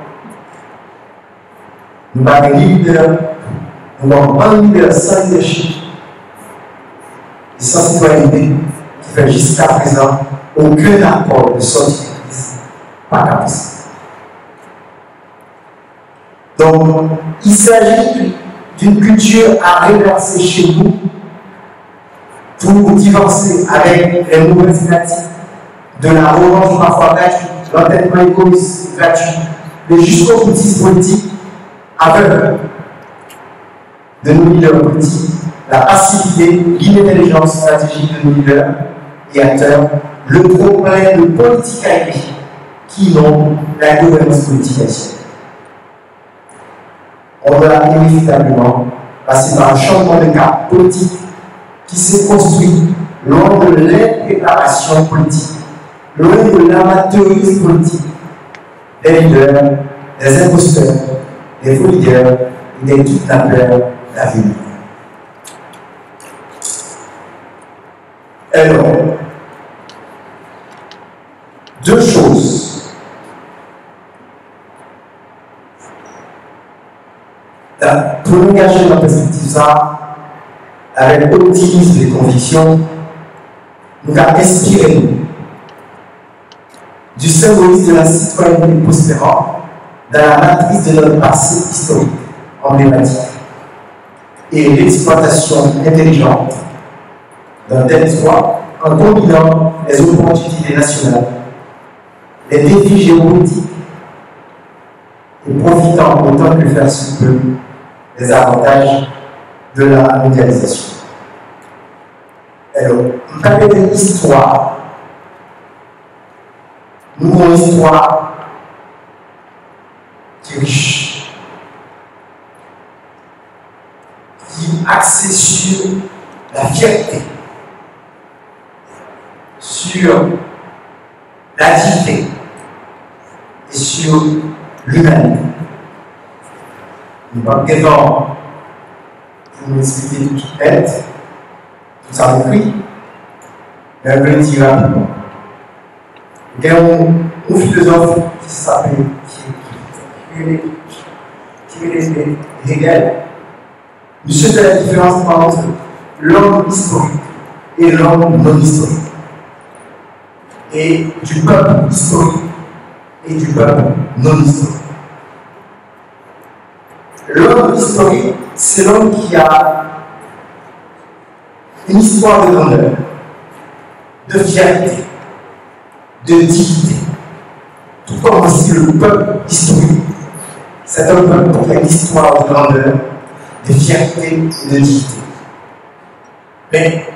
Nous n'avons pas de leader, nous n'avons pas de leader sans leadership et sans citoyenneté qui fait jusqu'à présent aucun accord de sortie de crise, pas capable. Donc, il s'agit d'une culture à reverser chez nous pour divorcer avec les nouvelles thématiques de la revanche parfois gratuite l'entêtement égoïste, gratuit, mais jusqu'au boutiste politique aveugle de nos leaders politiques, la passivité, l'inintelligence stratégique de nos leaders et acteurs, le problème de politique haïtienne qui n'ont la gouvernance politique haïtienne. On doit inévitablement passer par un changement de cap politique qui s'est construit loin de l'impréparation politique, loin de l'amateurisme politique, des leaders, des imposteurs, des faux leaders et des kidnappeurs d'avenir. Alors, deux choses. Pour engager dans la perspective ça, avec optimisme et conviction, nous avons inspiré du symbolisme de la citoyenneté prospérante dans la matrice de notre passé historique emblématique et l'exploitation intelligente d'un territoire en combinant les opportunités nationales, les défis géopolitiques et profitant autant que faire se peut des avantages de la mondialisation. Alors, nous avons une histoire. Nous avons une histoire qui est riche, qui est axée sur la fierté, sur la dignité et sur l'humanité. Nous ne pouvons pas vous expliquer tout bête, tout ça écrit, mais je vais le dire rapidement. Il y a un philosophe qui s'appelle Hegel. Monsieur fait la différence entre l'homme historique et l'homme non historique. Et du peuple historique et du peuple non historique. L'homme historique, c'est l'homme qui a une histoire de grandeur, de fierté, de dignité. Tout comme aussi le peuple historique, c'est un peuple qui a une histoire de grandeur, de fierté et de dignité. Mais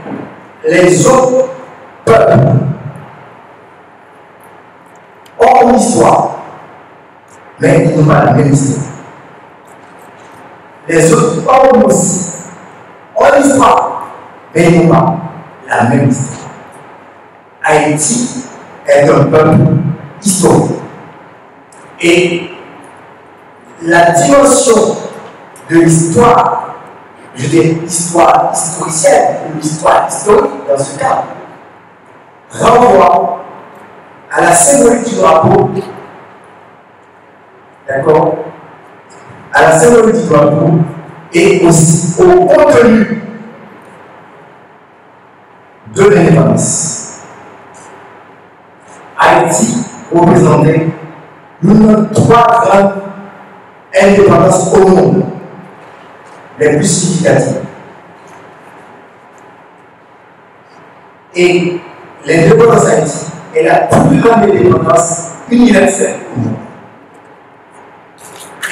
les autres peuples ont une histoire, mais ils n'ont pas la même histoire. Les autres hommes aussi ont une histoire, mais ils n'ont pas la même histoire. Haïti est un peuple historique. Et la dimension de l'histoire, je dis l'histoire historicienne ou l'histoire historique dans ce cas, renvoie à la symbolique du drapeau, d'accord, à la symbolique du drapeau et aussi au contenu de l'indépendance. Haïti représentait l'une des trois grandes indépendances au monde, les plus significatives. Et l'indépendance d'Haïti est la plus grande indépendance universelle au monde.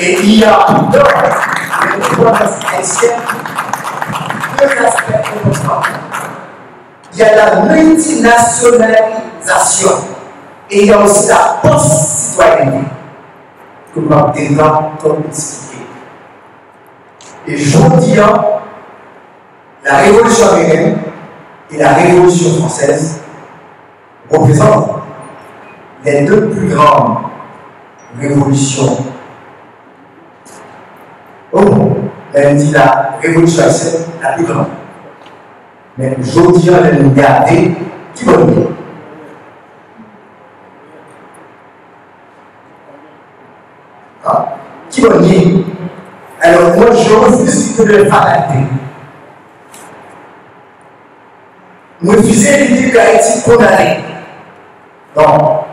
Et il y a dans l'indépendance haïtienne deux aspects importants. Il y a la multinationalisation et il y a aussi la post-citoyenneté que nous avons déjà expliqué. Et je dis, la révolution américaine et la révolution française représentent les deux plus grandes révolutions au monde. Elle dit la révolution haïtienne la plus grande. Mais je dis, elle nous garder qui va nous dire. Qui va nier? Alors, moi, je refuse de le fanater. Je refuse l'idée qu'Haïti condamné. Non.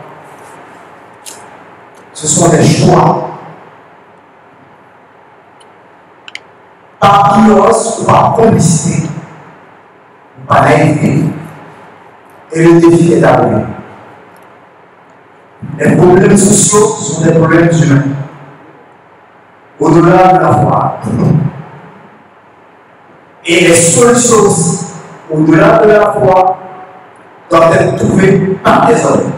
Ce sont des choix. Par ignorance ou par complicité, ou par naïveté. Et le défi est arrivé. Les problèmes sociaux sont des problèmes humains. Au-delà de la foi. Et les solutions aussi, au-delà de la foi, doivent être trouvées par des hommes.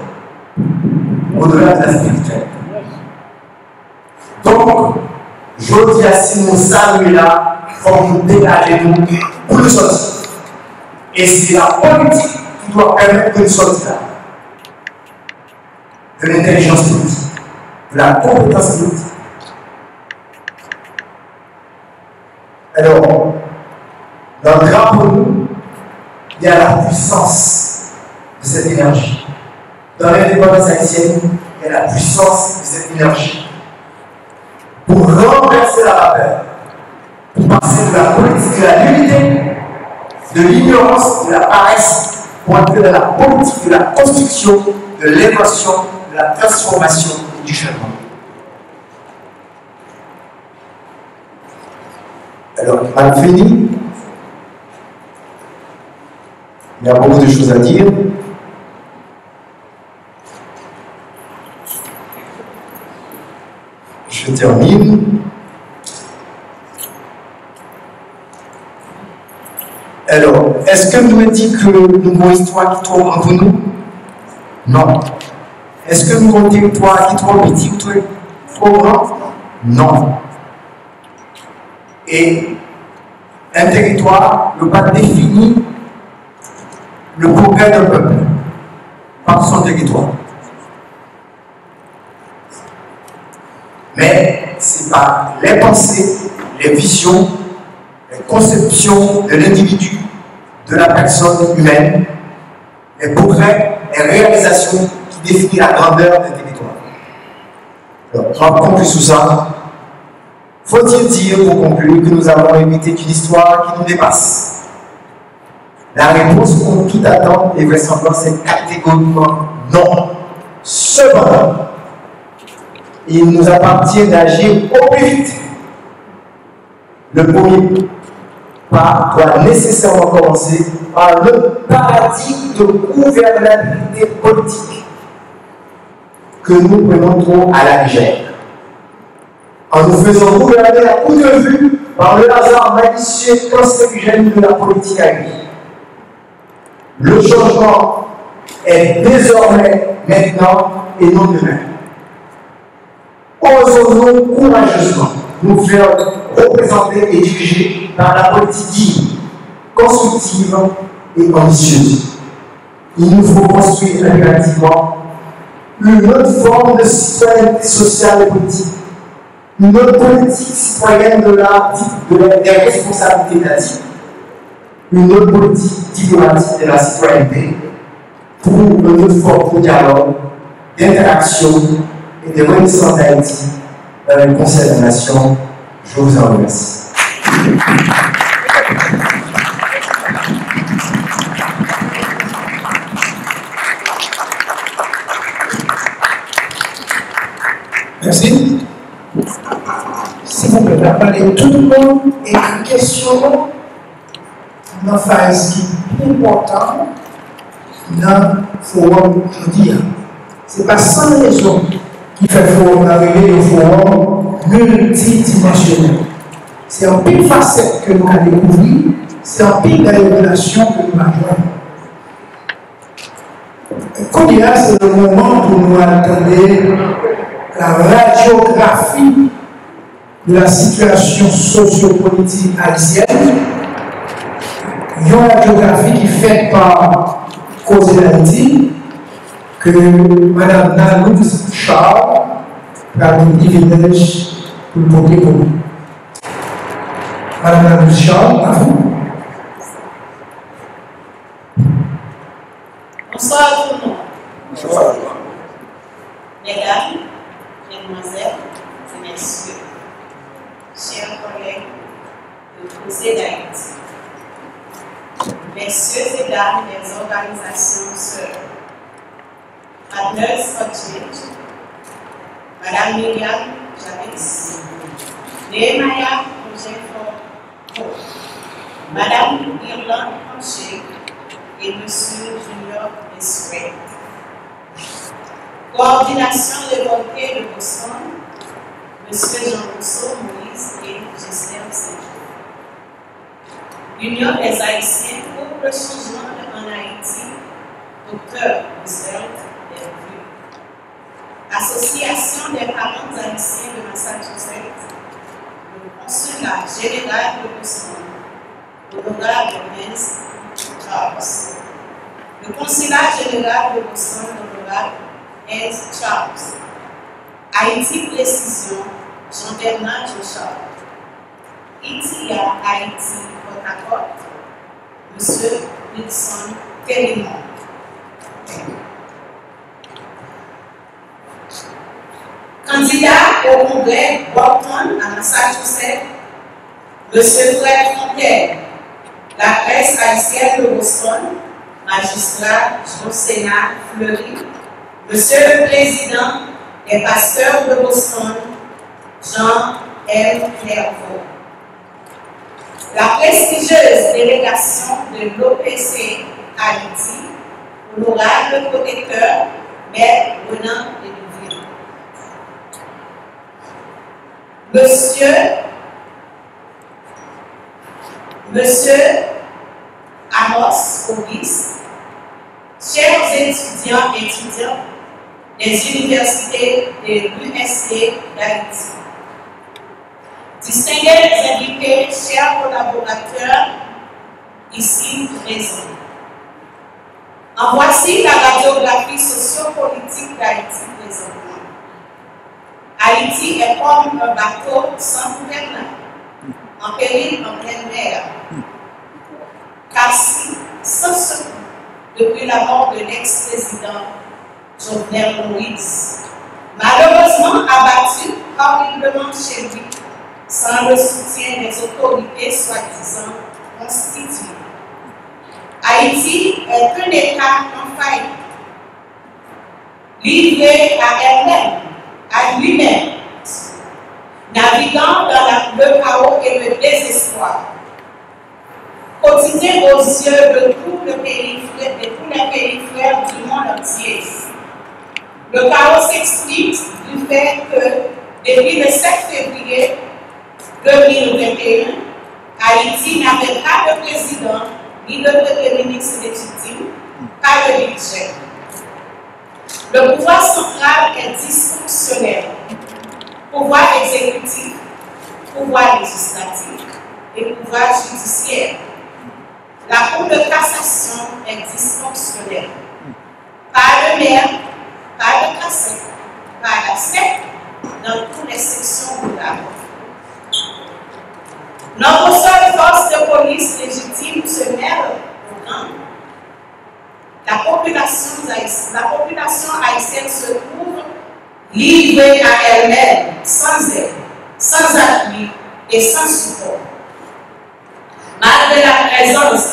Au-delà de la spiritualité. Donc, je dis à si nous saluons là, il faut que nous dégagions pour le sortir. Et c'est la politique qui doit permettre de nous sortir là. De l'intelligence politique, de la compétence politique. Alors, dans le grand pour nous, il y a la puissance de cette énergie. Dans l'indépendance haïtienne, il y a la puissance de cette énergie. Pour renverser la vapeur, pour passer de la politique de la nullité, de l'ignorance, de la paresse, pour entrer dans la politique de la construction, de l'émotion, de la transformation et du changement. Alors, on fini. Il y a beaucoup de choses à dire. Je termine. Alors, est-ce que nous dit que nous avons une histoire qui trouve entre nous? Non. Est-ce que nous avons un territoire qui trouve petit, trop grand? Non. Et un territoire ne pas définir le progrès d'un peuple par son territoire. Mais c'est par les pensées, les visions, les conceptions de l'individu, de la personne humaine, les progrès et réalisations qui définissent la grandeur d'un territoire. Alors, on va conclure sous ça. Faut-il dire pour conclure que nous avons évité une histoire qui nous dépasse? La réponse qu'on tout attend et vraisemblablement c'est catégoriquement non. Cependant, il nous appartient d'agir au plus vite. Le premier pas doit nécessairement commencer par le paradigme de gouvernabilité politique que nous prenons trop à la légère. En nous faisant gouverner à coup de vue par le hasard malicieux et cancérigène de la politique agricole. Le changement est désormais maintenant et non demain. Osons-nous courageusement nous faire représenter et diriger par la politique digne, constructive et ambitieuse. Il nous faut construire impérativement une autre forme de citoyenneté sociale et politique, une autre politique citoyenne des responsabilités étatiques, une autre politique diplomatique de la citoyenneté pour une autre forme de dialogue, d'interaction et de renaissance d'Haïti dans le Conseil des Nations. Je vous en remercie. Merci. S'il vous plaît, parlez tout le monde et une question dans la phase qui est importante dans le forum aujourd'hui. Ce n'est pas sans raison qui fait forum arriver au forum multidimensionnel. C'est un pile facette que nous avons découvert, c'est un pile de révélation que nous avons joint. Comme il y a, c'est le moment où nous attendons la radiographie de la situation sosyo-politique haïtienne. Une radiographie qui est faite par COSED'Haiti, que Mme Nalouz Charles va nous privilège pour le porter pour nous. Mme Nalouz Charles, à vous. Bonsoir à tout le monde. Bonsoir. Mesdames, Mesdemoiselles et Messieurs, chers collègues de COSED'Haiti, messieurs et dames des organisations sœurs, Madame Scott-Smith, Madame Myriam Javis, Nehemiah Projet-Fort, Madame Irlande Panché et Monsieur Junior Esouet. Coordination révoltée de Boston, M. Jean Rousseau, Moïse et Gessler Saint-Jean. Union des Haïtiens pour le changement en Haïti, Dr. Roosevelt, Bellevue. Association des parents haïtiens de Masachousèt, le consulat général de Boston, l'honorable Renan, Charles. Le consulat général de Boston, l'honorable Ed Charles. Ayiti Précision, Jean-Bernard Jochard. EPI Ayiti, KOTAKOT.vote, M. Wilson Télémon. Candidat au congrès Boston à Massachusetts, M. Fred Fontaine, la presse haïtienne de Boston, magistrat Jean-Sénat Fleury, Monsieur le Président des pasteurs de Boston, Jean M. Clairvaux. La prestigieuse délégation de l'OPC Ayiti, honorable protecteur, Maître Renan Edouvil. Monsieur Amos Ofis, chers étudiants et étudiantes des universités de l'UST d'Haïti, distingués invités, chers collaborateurs, ici présents. En voici la radiographie sosyo-politique d'Haïti présentement. Haïti est comme un bateau sans gouvernement, en péril en pleine mer, cassé sans secours depuis la mort de l'ex-président Jovenel Moïse, malheureusement abattu horriblement chez lui, sans le soutien des autorités soi-disant constituées. Haïti est un État en faillite, livré à elle-même, à lui-même, naviguant dans le chaos et le désespoir, quotidien aux yeux de tous les pays frères du monde entier. Le chaos s'explique du fait que, depuis le 7 février 2021, Haïti n'avait pas de président ni de premier ministre légitime, pas de budget. Le pouvoir central est dysfonctionnel. Pouvoir exécutif, pouvoir législatif et pouvoir judiciaire. La Cour de cassation est dysfonctionnelle. Pas de maire, pas de cassette, pas d'accès dans toutes les sections de la loi. Notre seule force de police légitime se mêle au camp. La population haïtienne se trouve livrée à elle-même, sans aide, sans appui et sans support. Malgré la présence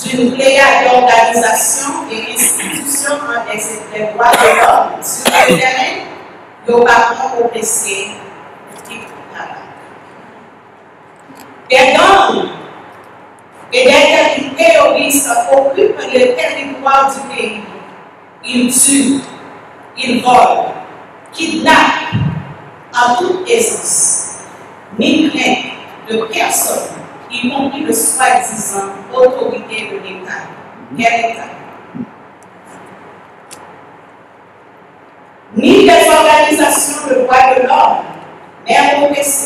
d'une pléiade d'organisations et institutions en exercice des droits de l'homme sur le terrain, le patron OPC qui travaille. Des gangs et des terroristes occupent le territoire du pays. Ils tuent, ils volent, kidnappent en toute aisance, ni crainte de personne, y compris le soi-disant autorité de l'État. Quel État? Ni des organisations de droits de l'homme, mais OPC.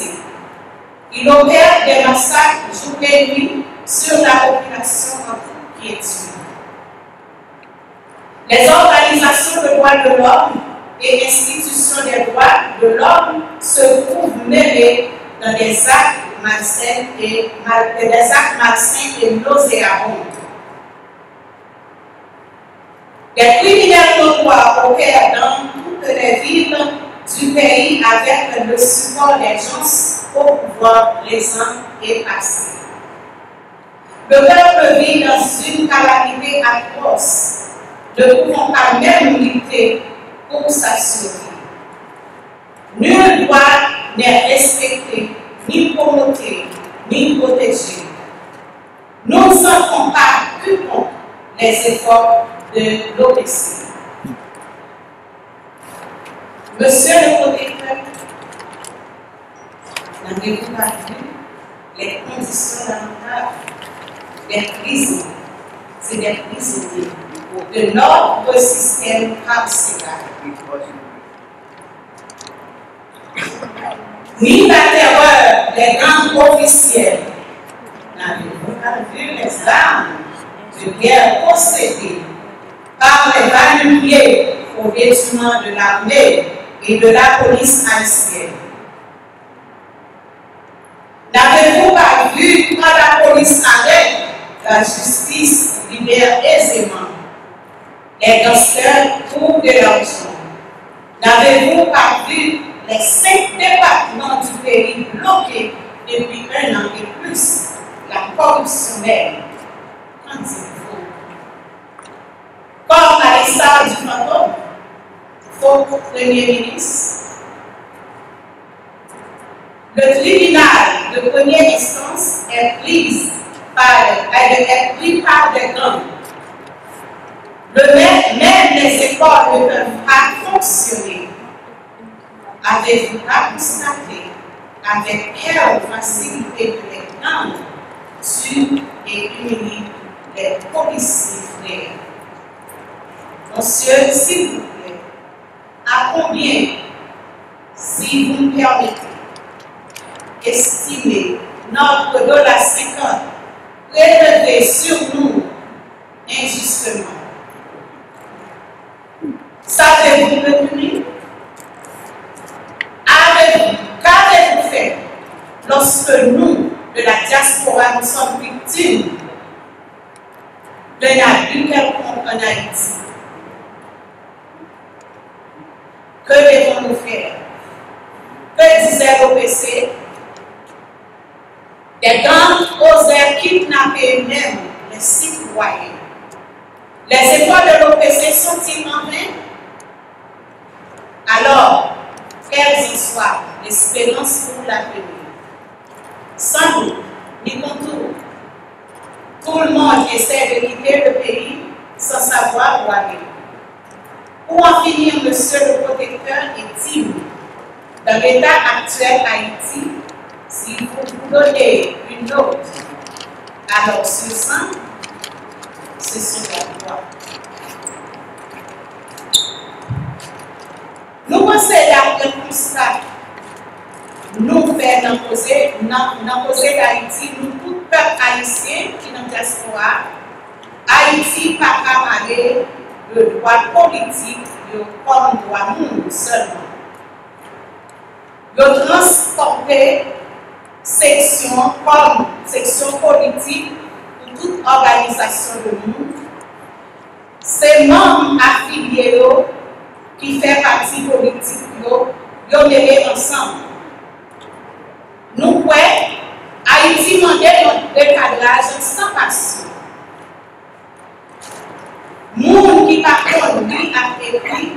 Il opère des massacres jour et nuit sur la population en toute quiétude. Les organisations de droits de l'homme et institutions des droits de l'homme se trouvent mêlées dans des actes malsains et nauséabonds. Les criminels notoires opèrent dans toutes les villes du pays avec le support des gens au pouvoir présent et passé. Le peuple vit dans une calamité atroce, ne pouvant pas même lutter pour sa survie. Nul droit n'est respecté, ni promoté, ni protégé. Nous ne sentons pas que contre les efforts de l'OPC. Monsieur le protecteur, n'avez-vous pas vu les conditions lamentables des prisons? C'est des prisonniers de notre système carcéral. Ni la terreur des gangs officiels. N'avez-vous pas vu les armes de guerre possédées par les vanniers au détriment de l'armée et de la police haïtienne? N'avez-vous pas vu quand la police arrête, la justice libère aisément les gangsters pour de l'argent? N'avez-vous pas vu les 5 départements du pays bloqués depuis 1 an et plus? La corruption même. Qu'en dites-vous? Comme à l'instar du fantôme, faux Premier ministre, le tribunal de première instance est pris par des gangs. Même les écoles ne peuvent pas fonctionner. Avez-vous pas constaté avec quelle facilité que les gangs tuent et humilient les policiers frères? Monsieur, s'il vous plaît, à combien, si vous me permettez, estimer notre $50 prélevé sur nous injustement? Savez-vous le punir? Qu'avez-vous fait lorsque nous, de la diaspora, nous sommes victimes d'un abus quelconque en Haïti? Que devons-nous faire? Que disait l'OPC? Des gangs osèrent kidnapper même les citoyens. Les efforts de l'OPC sont-ils en vain? Alors, quelles en soient l'espérance pour l'avenir? Sans doute, ni contour. Tout le monde essaie de quitter le pays sans savoir où aller. Pour en finir, monsieur le protecteur, est-il, dans l'état actuel Haïti, si vous vous donnez une note, alors sur 100, ce sera quoi? Nous considérons un constat. Nous faisons dans COSED'Haiti, nous tout peuple haïtien qui est dans la diaspora, Haïti pas camarade le droit politique comme droit monde seulement. Le transporter section comme section politique pour toute organisation de monde. C'est membres affiliés qui fait partie politique, ils mêlés ensemble. Nous pouvons, Haïti demander notre décadrage sans passion. Moun qui par contre lui a écrit,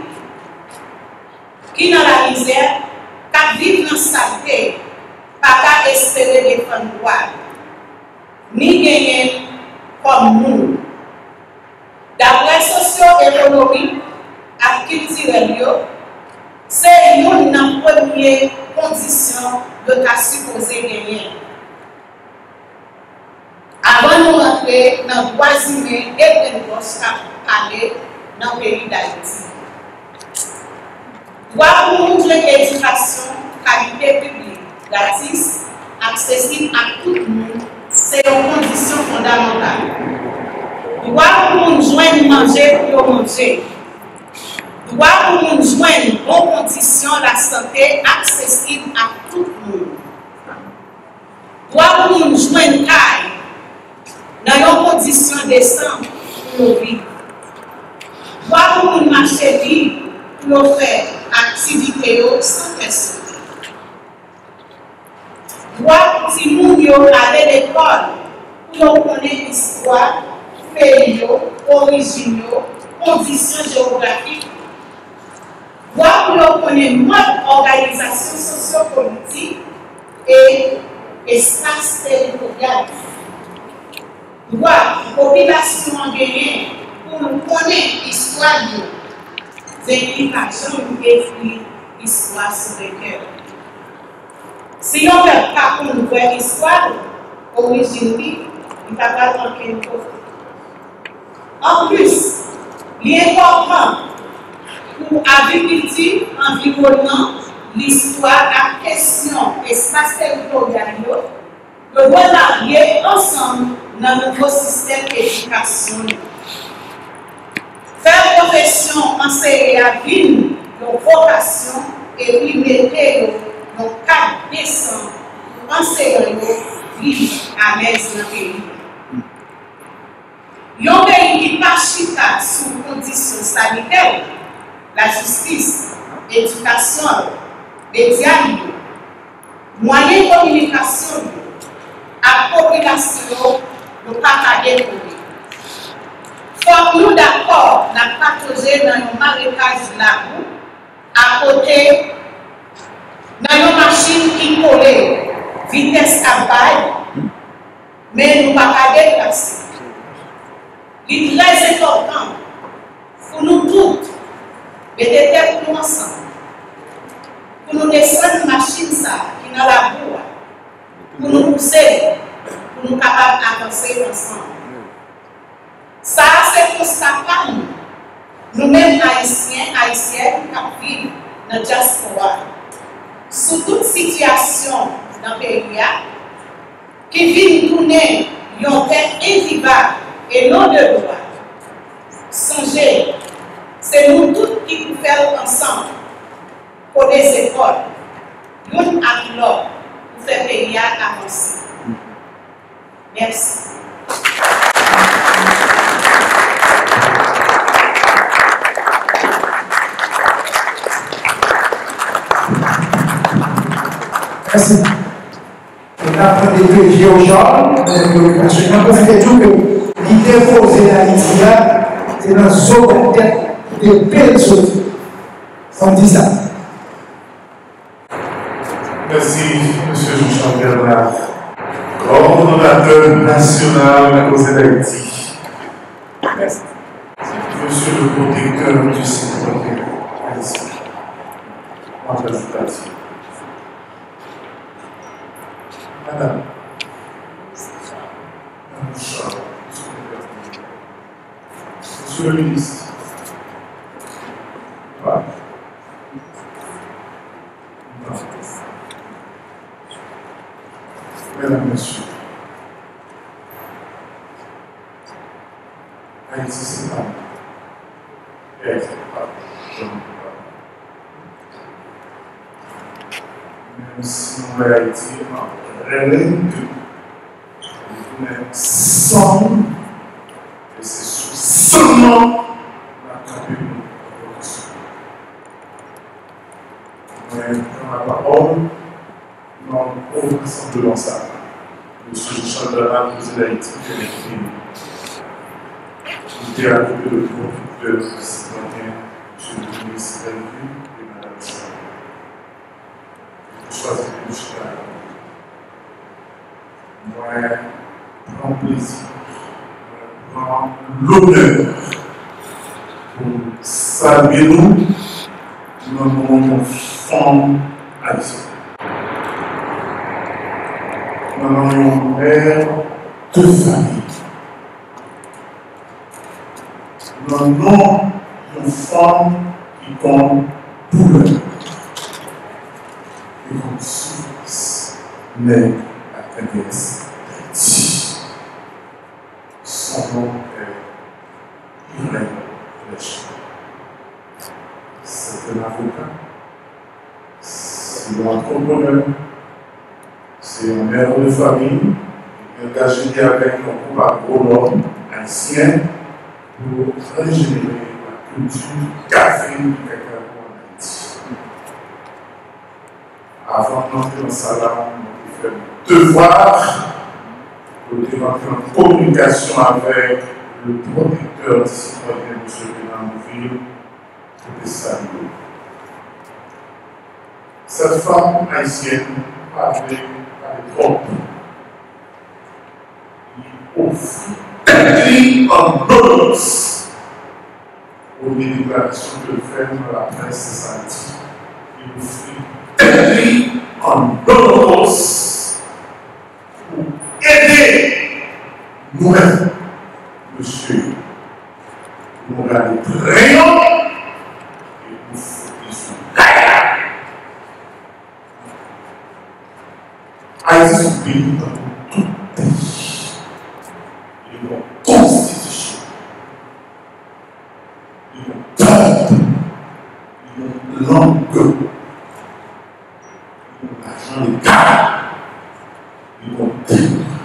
qui dans la misère, qui vit dans sa saleté, pas qu'à espérer défendre droit, ni gagner comme nous. D'après socio-économique, à culturel, c'est une première condition de ta supposé gagner. Avant de rentrer dans le droit humain et de nous parler dans le pays d'Haïti. Droit pour montrer l'éducation, qualité publique, gratis, accessible à tout le monde, c'est une condition fondamentale. Droit pour nous joindre manger pour manger. Droit pour nous joindre bonnes conditions la santé accessible à tout le monde. Droit pour nous joindre caille dans nos conditions décentes pour nos vies. Droit pour nous marcher libre pour nous faire activités sans personne. Droit pour nous aller à l'école pour nous connaître l'histoire, pays, origine, conditions géographiques. Droit pour nous connaître notre organisation socio-politique et espace territorial. Droit pour la population pour nous connaître l'histoire des implications et l'histoire sur le cœur. Si on ne fait pas une vraie histoire, origine, il ne va pas manquer une chose. En plus, il est important pour l'agriculture, l'environnement, l'histoire, la question espace territorial, de relier ensemble dans le nouveau système d'éducation. Faire profession, enseigner à vie, nos vocations et puis mettre nos cadres décents pour enseigner vivre à l'aise dans le pays. Un pays qui pas chita sous conditions sanitaires, la justice, l'éducation, les médias, moyens de communication, la population, nous partager pour nous. Faut nous d'accord, nous partager dans nos marécages de la roue, à côté, dans nos machines qui collent, vitesse à bail, mais nous partager déplacer. Il est très important pour nous tous, mettez tête pour nous ensemble, pour nous descendre une machine qui est dans la boue, pour nous pousser, pour nous capables d'avancer ensemble. Ça, c'est constat par nous. Nous-mêmes, Haïtiens, Haïtiennes, qui vivent dans la diaspora, sous toute situation dans le pays, qui vivent tourner une terre invivable et non de droit. Songez, c'est nous tous qui nous faisons ensemble pour des écoles, l'une à l'autre, pour faire pays avancer. Merci. Merci. On a pris des PG aux gens, parce que quand on fait tout, l'idée posée à Haïti, c'est dans la zone de tête de belles choses. On dit ça. Merci, M. Jean-Charles Bernard, coordonnateur national de la COSED'Haiti. Merci. Monsieur le protecteur du citoyen haïtien. En présentation. Madame. Monsieur le ministre. Voilà. Mesdames, Messieurs, Haïti, c'est pas et c'est pas même si nous Haïti, Renan, sans, et c'est seulement la commune de Pwoteksyon. Mais dans la parole, non, au rassemblement ça, M. Jean-Charles Bernard, président d'Haïti, qui est écrit. J'étais à côté de producteurs citoyens, M. le ministre Bellevue et Mme Sitwayen. Je choisis de Chicago. Moi, je prends plaisir, je prends l'honneur pour saluer nous, nous avons une femme haïtienne. Nous avons une mère de famille. Nous avons une femme qui compte douleur et comme souffrance, mais la faiblesse d'Haïti. Son nom est Renan. C'est un avocat, c'est un entrepreneur, c'est un mère de famille, engagé avec un groupe agronome haïtien pour régénérer la culture café du cacao en Haïti. Avant d'entrer dans sa langue, on a fait le devoir de rentrer en communication avec le protecteur citoyen de Edouville pour les saluer. Cette femme haïtienne parlait trop. Il offrit écrit en bonus aux déclarations que fait dans la presse de Haïti. nous fait en l'Holocauste pour aider nous-mêmes, monsieur, nous regarder Renan et nous focus sur l'Ayiti. Haïti est un pays dans tout pays. Il y a une constitution. Il y a un peuple. Il y a une langue. Il y a l'argent légal. Il y a un territoire.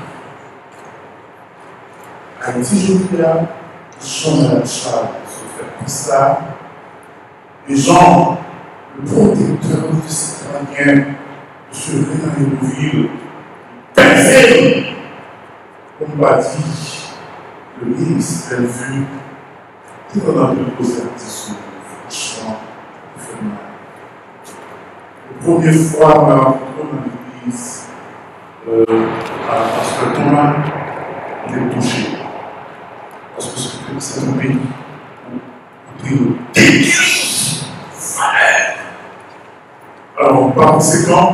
Haïti, je dis là, Jean Charles se fait comme ça. Les gens, le protecteur du citoyen, M. Renan Edouvil, Bellevue, comme l'a dit le ministre Bellevue, tout le monde a posé la question, franchement, il fait mal. La première fois, on a rencontré dans l'église, parce que tout le monde est touché. Parce que c'est un pays où il détruit valeur. Alors, par conséquent,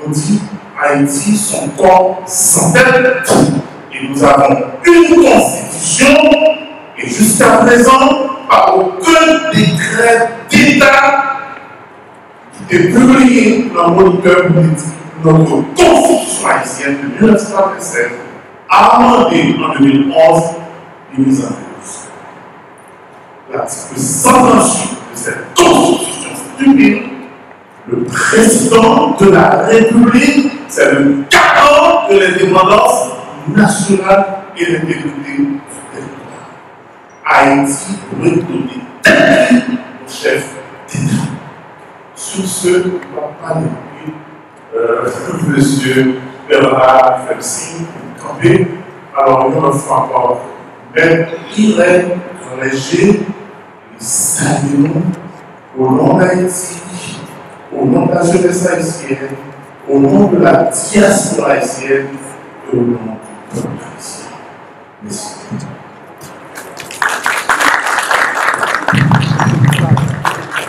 on dit Haïti, son corps sans tête, et nous avons une constitution, et jusqu'à présent, pas aucun décret d'État qui est publié dans le moniteur politique. Notre constitution haïtienne de 1927, amendée en 2011, est mise en œuvre. L'article 128 de cette constitution stupide, le président de la République, c'est le garant de l'indépendance nationale et l'intégrité du territoire. Haïti pourrait donner au chef d'État. Sur ce, on va parler monsieur Bernard Felsi, campé. Alors, il y a une fois encore, mais il est léger, et saluons au nom d'Haïti, au nom de la jeunesse haïtienne, au nom de la diaspora haïtienne et au nom du peuple haïtien. Merci.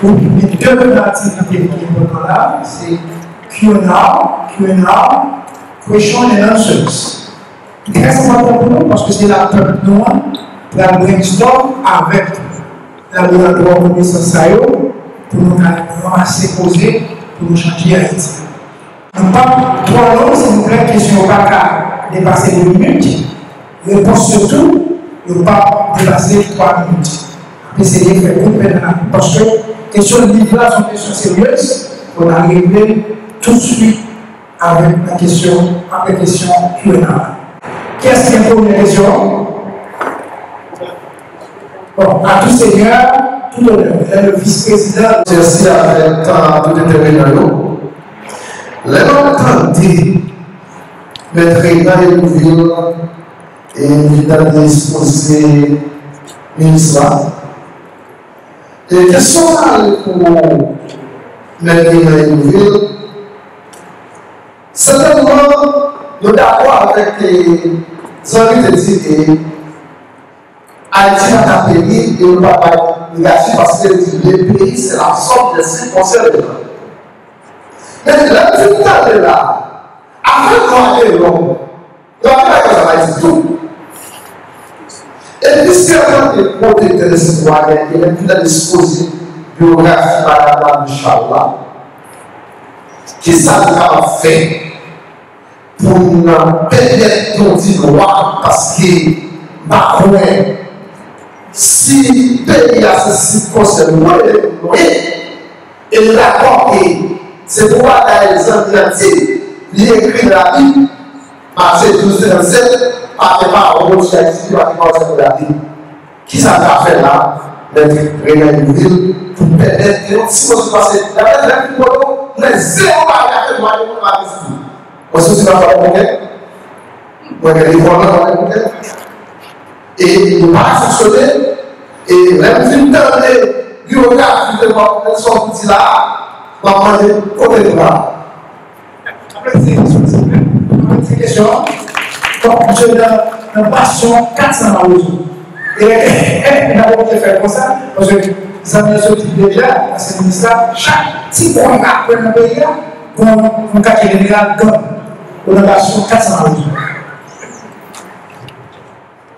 Les deux activités qui sont là, c'est Q&A, question and answers. C'est très important pour nous parce que c'est la peuple noire, la brainstorm avec la laboratoire de connaissance pour nous ramasser, poser, pour nous changer Haïti. Donc, pas 3 langues, c'est une vraie question, pas qu'à dépasser 2 minutes. Réponse surtout, ne pas dépasser 3 minutes. Après, c'est des faits parce que question de livre sont des questions sérieuses, on arrive tout de suite avec la question, après question Q&A. Qu'est-ce qui est la première question? Bon, à tout seigneur, tout l'honneur. Le vice-président. Merci à tout intervenant. L'homme dit, maître Renan Edouvil et évidemment disposé ministre. Et question pour maître Renan Edouvil. Certainement, nous sommes d'accord avec les amis de dire que Haïti est un pays et nous ne pouvons pas négatif parce que le pays, c'est la somme de ses concerts. Mais là, tout le là, après qu'on ait l'homme, il n'y a pas de Haïti tout. Et puis, si on a des protecteurs de citoyens, il y a plus de disposition biographique par la Inch'Allah, qui ça nous a fait pour nous permettre de dire droit parce que Macron, si le pays a ce circonstance, et l'accord que c'est pourquoi les Indiens il écrit la Bible, Marché 12-37, par au mot de Haïti, par la Bible. Qui ça a fait là, d'être Renan Edouvil, pour permettre que si vous passez, la même photo, les 0 à la fin de la vie. Parce que c'est pas le conquête. Vous avez les volants dans la conquête. Et il n'a pas fonctionné. Et même si vous avez biographe, vous avez son petit là, on va demander combien de là. Après, c'est question. Donc, je donne passion 400 euros. Et on a fait comme ça, parce que amis sortis déjà, parce que chaque petit point après le pays, pour un cas général, on a sur 400 euros.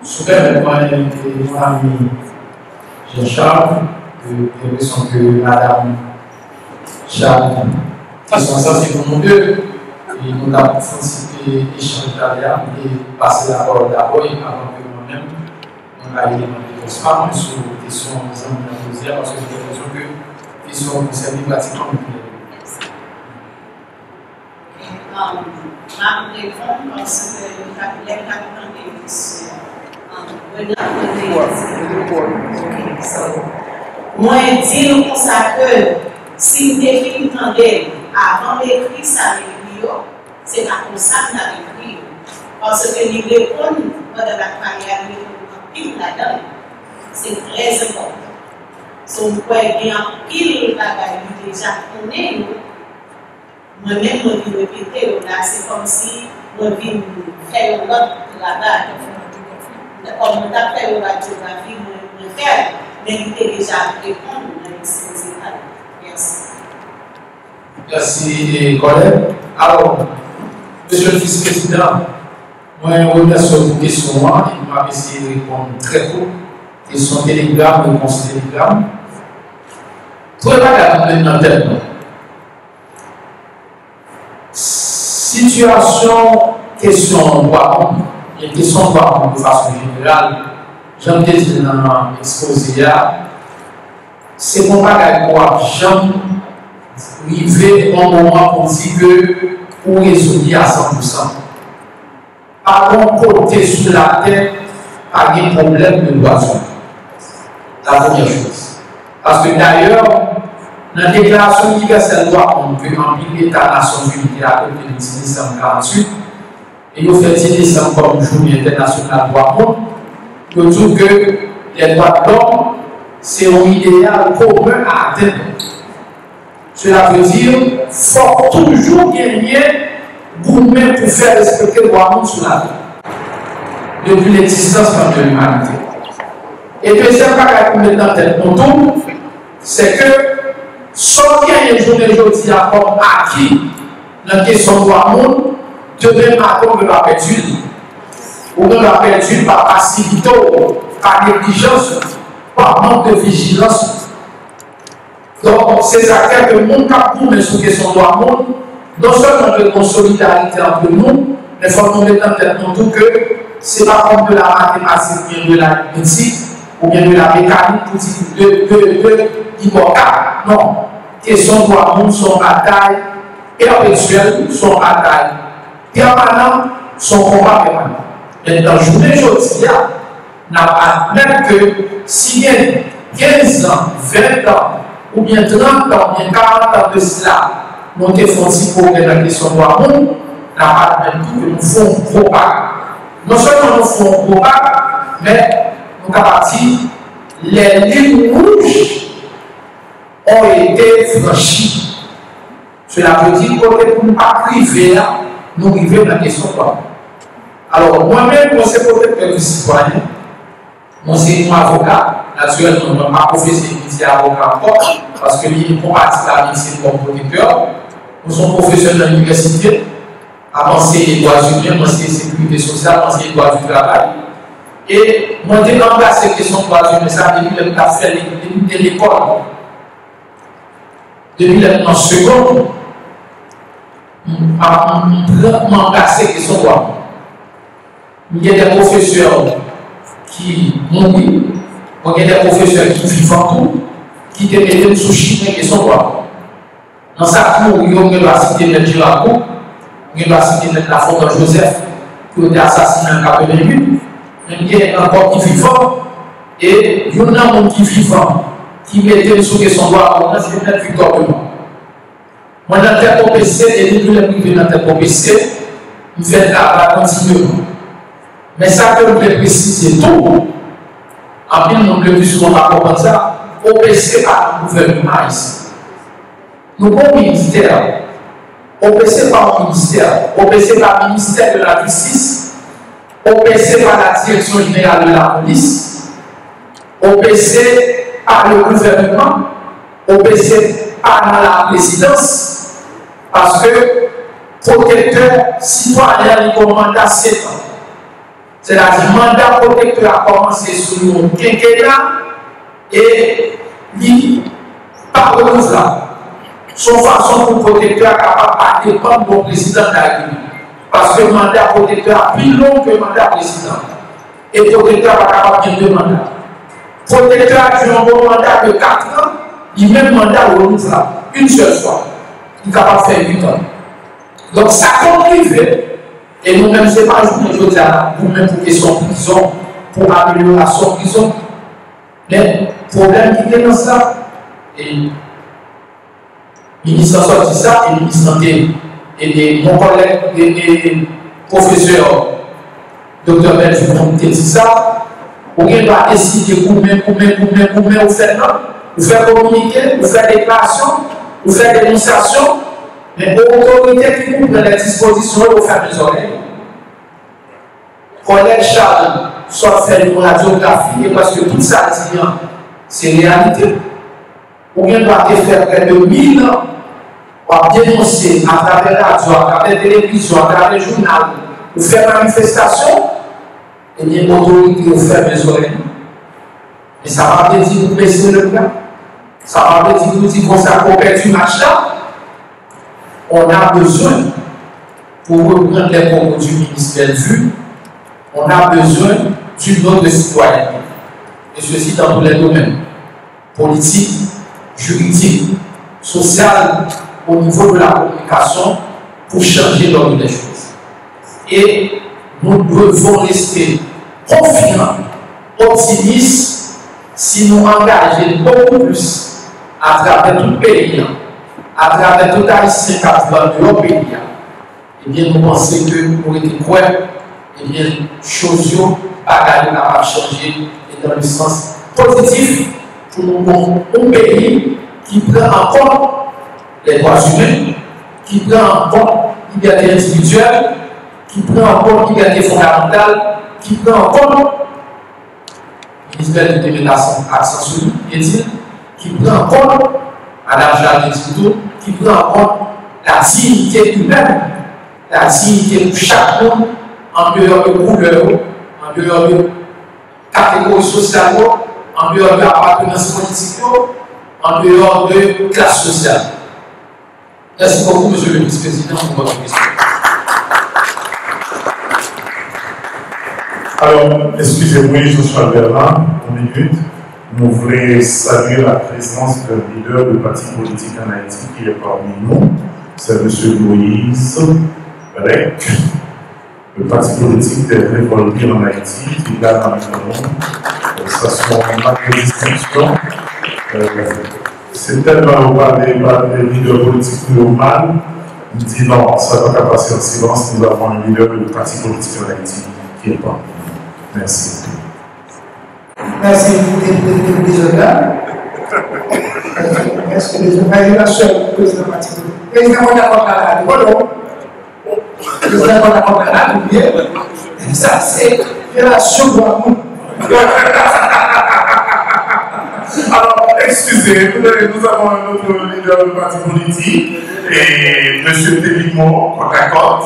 Super, moi, mon ami Jean-Charles, j'ai l'impression que Madame Charles, qui sont censés pour nous deux, et nous avons participé échange derrière et passer la parole d'abord avant que moi-même, on a eu des questions sur les questions des amis parce que j'ai l'impression que les questions concernent pratiquement le je réponds parce que les capitaines des questions. Moi, je dis comme ça que si vous définissez avant d'écrire ça, c'est pas comme ça que vous avez écrit. Parce que les réponses dans la carrière, les réponses là-dedans, c'est très important. Si vous pouvez bien pile la déjà connaît, moi-même, je vais répéter, c'est comme si je vais faire un autre là-bas. Comme on a fait la radiographie, je faire, mais il était déjà répondre dans l'exposé. Merci. Merci, collègue. Alors, monsieur le vice-président, moi, je remercie sur vos questions et je vais essayer de répondre très court. Question télégramme, réponse télégramme. Tout le monde dans la tête. Situation, question, droit. Il y a une question de façon générale, j'aime dire dans l'exposé, c'est mon bagage pour j'aime arriver au moment pour dire que pour résoudre à 100%. Par mon côté sur la tête, pas de problème de boisson. La première chose. Parce que d'ailleurs, dans la déclaration universelle droit, on peut remplir l'État Nations Unies à côté de 1948. Et nous faisons 10 décembre comme journée internationale droit de l'homme, que tout que les droits de l'homme, c'est un idéal commun à atteindre. Cela veut dire qu'il faut toujours gagner gourmet pour faire respecter le droit de l'homme sur la terre, depuis l'existence de l'humanité. Et deuxième bagage pour mettre dans la tête mon tour, c'est que sans gagner journée aujourd'hui comme acquis dans la question de droit de l'homme, de même à on ne va perdre, ou on va perdre par passivité, par négligence, par manque de vigilance. Donc, ces acteurs que nous avons sur question de droit de l'homme, non seulement de solidarité entre nous, mais il faut nous mettre en tête que ce n'est pas comme de la mathématique, ou bien de la médecine, ou bien de la mécanique, pour dire d'immocal. Non. Question de droit de l'homme sont bataille perpétuelle, sont bataille permanent, son combat permanent. Mais dans la journée aujourd'hui, on a même que si bien 15 ans, 20 ans, ou bien 30 ans, ou bien 40 ans de cela, nous avons fait pour la question de droit de l'homme, on a même tout que nous faisons propagande. Non seulement nous faisons propagande, mais nous avons dit les lignes rouges ont été franchies. Cela veut dire que pour ne pas priver, nous arrivons dans la question de droit. Alors, moi-même, je suis protecteur du citoyen, je suis avocat, naturellement, je ne suis pas professeur de avocat encore, parce que je combattre la médecine comme protecteur. Nous sommes professeurs de l'université, avancé les droits humains, avancé la sécurité sociale, avancé les droits du travail. Et moi, j'ai remplacé la question de droits humains, ça depuis que j'ai fait l'école. Depuis que en seconde, m'en passer que son droit. Il y a des professeurs qui mourent, il y a des professeurs qui vivent en tout, qui te mettent sous chine que son droit. Dans sa cour, il y a une université de Giraco, une université de la Fontaine Joseph, qui a été assassiné en 88, il y a encore qui vivant, et il y a un monde qui vivant, qui mettait sous son droit, c'est peut-être Victor Benoît. Moi, dans la tête au PC, et nous les privés dans la tête au PC, nous faisons le travail continuellement. Mais ça, que nous voulons préciser tout, en plus, nous voulons plus souvent comprendre ça, au PC, pas le gouvernement ici. Nous avons un ministère, au PC, pas un ministère, au PC, pas le ministère de la Justice, au PC, pas la direction générale de la police, au PC, par le gouvernement, obéissait par la présidence, parce que protecteur citoyen, il commande à 7 ans. C'est-à-dire le mandat protecteur a commencé sous le quinquennat et il pas renouvelable. Son façon pour protecteur capable de dépendre du président de la République. Parce que le mandat protecteur est plus long que le mandat président. Et le protecteur n'est pas capable de 2 mandats. Le protecteur a un bon mandat de 4 ans, il même mandat renouvelable, une seule fois. Il est capable de faire 8 ans. Donc ça contrive, et nous-mêmes, ce n'est pas juste une chose là, nous-mêmes pour question prison, pour amélioration prison. Mais le problème qui est dans ça, et le ministre a sorti ça, et le ministre santé, et mon collègue, et professeur, Dr. Bellevue, qui dit ça, on doit décider pour vous faire communiquer, vous faire déclaration, vous faire dénonciation, mais l'autorité qui vous prend les dispositions, vous faire des oreilles. Collègue Charles, soit faire une radiographie, parce que tout ça, c'est réalité. On doit faire près de 1000 ans pour dénoncer à travers la radio, à travers la télévision, à travers le journal, pour faire manifestation, et bien l'autorité vous fait mes oreilles. Et ça va pas dire que vous baissez le gars. Ça va pas dire que vous dites qu'on s'est compris du match là. On a besoin, pour reprendre les propos du ministre Bellevue, on a besoin d'une autre citoyenne. Et ceci dans tous les domaines. Politique, juridique, social, au niveau de la communication, pour changer l'ordre des choses. Et nous devons rester confiants, optimistes, si nous engageons beaucoup plus à travers tout le pays, à travers tout Ayisyen qui a dans le pays. Eh bien, nous pensons que pour être quoi, eh bien, choses pas changer et dans le sens positif pour nous un pays qui prend en compte les droits humains, qui prend en compte la liberté individuelle, qui prend en compte la liberté fondamentale, qui prend en compte le ministère de l'Éducation qui prend en compte Madame Jardin qui prend en compte la dignité humaine, la dignité de chaque monde, en dehors de couleur, en dehors de catégorie sociale, en dehors de appartenance politique, en dehors de classe sociale. Merci beaucoup, Monsieur le Vice-président, pour votre question. Alors, excusez-moi, je suis Bernard, une minute. Nous voulons saluer la présence d'un leader de parti politique en Haïti qui est parmi nous. C'est M. Moïse Rec, le parti politique des révoltés en Haïti, qui est dans le monde. Ça sont ma distinction. C'est tellement parlé par des leaders politiques normaux. Il dit non, ça ne va pas passer en silence. Nous avons un leader de parti politique en Haïti qui est parmi nous. Merci. Merci pour les honneurs. Est-ce que les honneurs, la seule président parti politique. Président, on a compris la radio. Président, on a compris la radio. Ça, c'est relation de l'amour. Alors, excusez, nous avons un autre leader de parti politique, et M. Télimon, KOTAKOT.vote,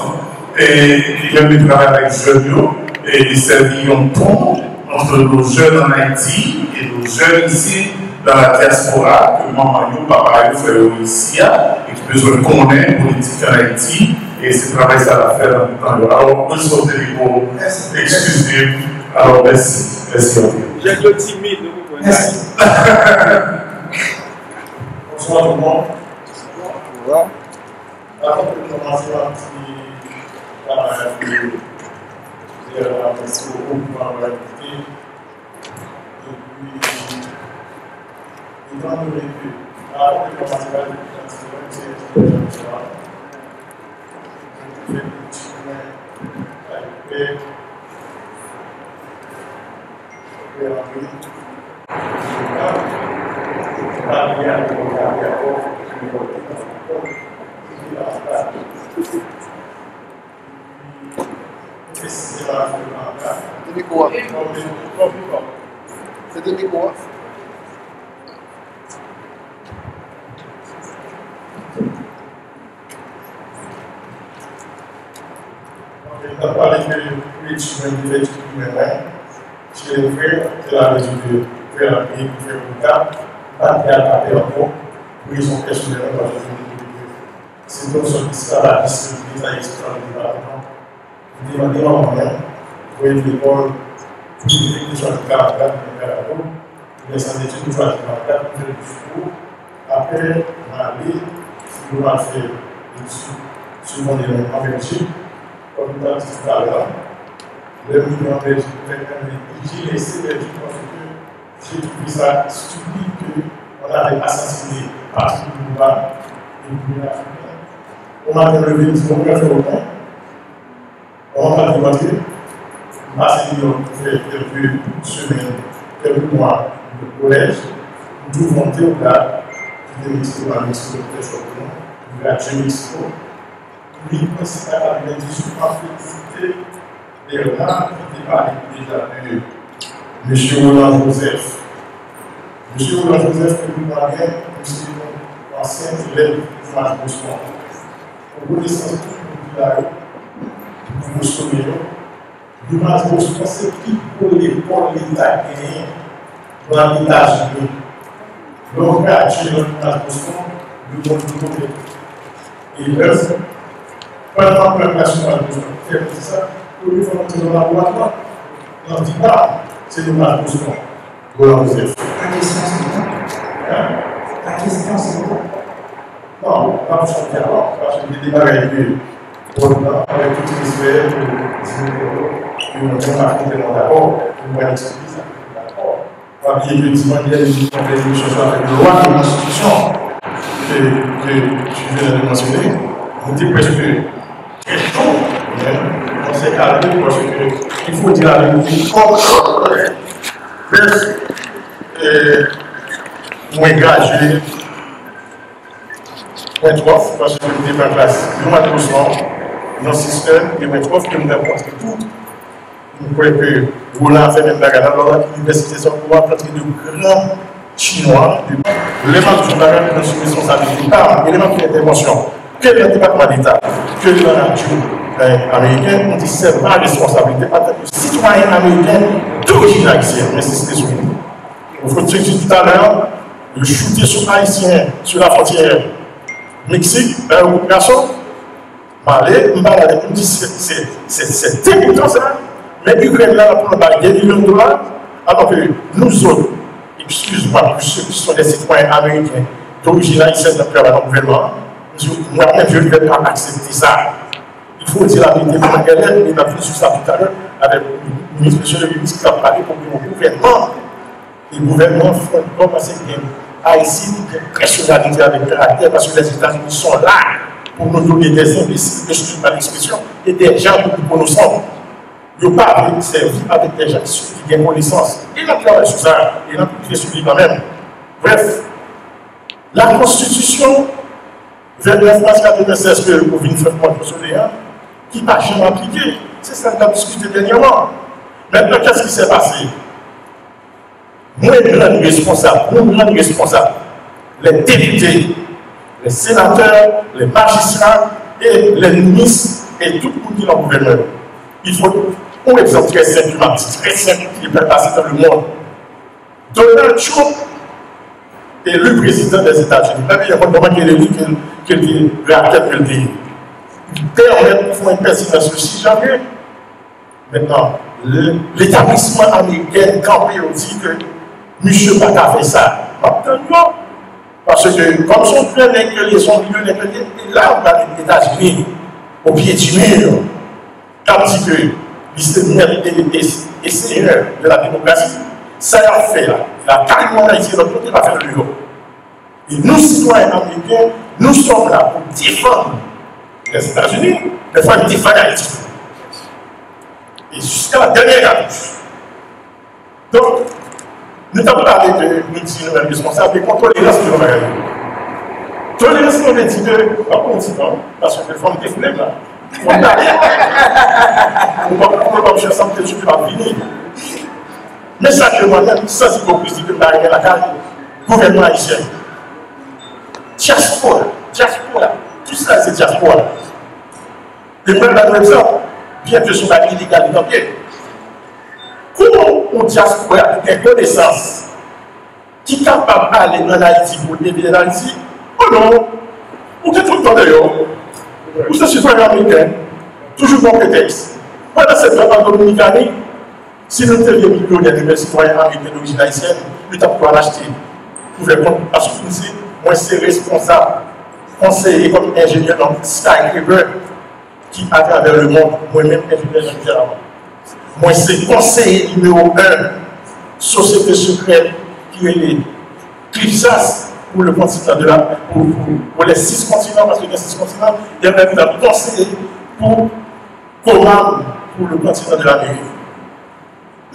et il vient de travailler avec Jodio, et il servit un pont entre nos jeunes en Haïti et nos jeunes ici dans la diaspora, que maman et papa et frère ici, et qui besoin de connaître politique en Haïti, et ce travail, ça va faire dans le temps. Alors, moi, je suis Télimon, excusez, alors merci. Merci. J'ai le timide. Merci. Bonsoir tout le monde. Bonsoir. Avant de commencer un petit camarade vous avez merci beaucoup pour m'avoir invité. Et puis, étant donné que, avant de commencer la discussion, c'est déjà je fais un petit point avec C'était quoi? On a parlé de l'étudiant de l'étude humaine, chez les frères, c'est la raison de faire la paix, de faire le cas, pas de faire la paix encore, pour ils sont personnels dans la c'est donc ce qui sera la distribution des Haïtiens dans le département. Vous demandez en moyen, pour être l'école, pour les gens de 44, pour les centres d'études de 44, pour faire du secours. Après, on va aller, si on va faire sur mon élément en Belgique, comme nous l'avons dit tout à l'heure, le milieu en Belgique, j'ai laissé Belgique parce que j'ai trouvé ça stupide qu'on avait assassiné parce que nous avons une communauté africaine. On m'a levé, on m'a fait autant, on m'a demandé, on m'a fait quelques semaines, quelques mois de collège, nous devons monter au cadre de Mexico, à Mexico, de la Mexico. Lui, c'est à la discussion en félicité des Renan qui était parlé déjà de M. Roland Joseph. M. Roland Joseph, que nous avons c'est l'ancien élève de Masachousèt. Pour connaissance de la nous sommes nous Masachousèt, c'est qui pour l'État gagné dans l'État-Unis. Donc, à Dieu, Masachousèt, nous devons nous trouver. Et l'œuvre, pendant que la nationale fait ça, pour lui faire entrer dans la laboratoire, on ne dit pas, c'est le Masachousèt. Roland Joseph. La question, c'est quoi? Non, pas pour chanter avant, parce que j'ai démarré avec lui, avec toutes les sphères, puis on a complètement d'accord, on va expliquer ça. D'accord. On va bien que dimanche, il y a une chose avec le roi de l'institution que je viens de mentionner. On dit presque très chaud, on s'est calmé parce qu'il faut dire la vérité. Bref, moi, gradué. Point 3, parce que je n'étais pas en classe. Nous, à nos systèmes, et point 3, que nous avons montré tout. Nous croyons que Roland a fait même la gare dans l'université sans pouvoir pratiquer de grands Chinois. L'élément de journal est notre responsabilité. Par l'élément d'intervention, que le département d'État, que la radio américaine, on dit c'est ma responsabilité en tant que citoyen américain d'origine haïtienne. Mais c'est ce que je dis. Il faut dire tout à l'heure, le shooter sur Haïtien, sur la frontière. Mexique, la population, on dit c'est dégoûtant ça, mais Ukraine là pour des millions de dollars, alors que nous autres, excuse-moi, ceux qui sont des citoyens américains d'origine haïtienne de travail dans le gouvernement, moi-même je ne vais pas accepter ça. Il faut dire la vérité, il m'a fait sur ça tout à l'heure avec le ministre qui a parlé pour le gouvernement. Le gouvernement fait comme c'est bien. Haïti, personnalité avec caractère, parce que les États-Unis sont là pour nous donner des imbéciles, excusez moi l'expression, et des gens pour nous sommes. Ils n'ont pas servi avec des gens qui ont connaissance. Il a travaillé sur ça, il a fait sur lui quand même. Bref, la Constitution, 29 mars 1996, que vous venez de faire pour le qui n'a jamais appliqué. C'est ça qu'on a discuté dernièrement. Maintenant, qu'est-ce qui s'est passé? Moi, nous responsables, les députés, les sénateurs, les magistrats et les ministres et tout le monde qui est dans le gouvernement. Il faut, pour exemple, très simple qui peut passer dans le monde. Donald Trump est le président des États-Unis. Même il y a un moment qu'il est élu, qu'il dit, réacteur qu'il dit. Il permet de faire un président si jamais. Maintenant, l'établissement américain, quand il dit que monsieur n'a pas fait ça. Maintenant, parce que comme son frère n'est que les son millionnaires, et là, on va les États-Unis, au pied du mur, un petit peu, et seigneur de la démocratie, ça a fait là. La carrément Haïti, l'autre côté, va faire le bureau. Et nous, citoyens américains, nous sommes là pour défendre les États-Unis, mais faire défendre Haïti. Et jusqu'à la dernière annonce. Donc, nous avons parlé de nous responsables de contrôler la situation. Tolérance, on a dit que, pas pour dire non, parce que les femmes défoulées là. On va pas chercher ensemble que tu peux pas venir. Mais ça, que moi-même, sans hypocrisie, que m'arrive à la carte, gouvernement haïtien. Diaspora, tout ça c'est diaspora. Et même dans l'exemple, bien que ce soit illégal et pied. Comment on diaspora avec des connaissances qui est capable d'aller en Haïti pour aider l'Haïti? Oh non, on est tout le temps d'ailleurs. Vous êtes citoyen américain, toujours bon prétexte. Pendant cette campagne dominicaine, si nous devions millionnaires de citoyens américains d'origine haïtienne, nous avons pouvoir l'acheter. Vous pouvez comprendre, parce que moi, c'est responsable, conseiller comme ingénieur dans Skyscraper, qui à travers le monde, moi-même ingénieur différemment. Moi, c'est conseiller numéro 1, société secrète, qui est les Ijans pour le continent de la, pour les 6 continents, parce qu'il y a 6 continents, il y a même un conseiller pour comment pour le continent de l'Amérique.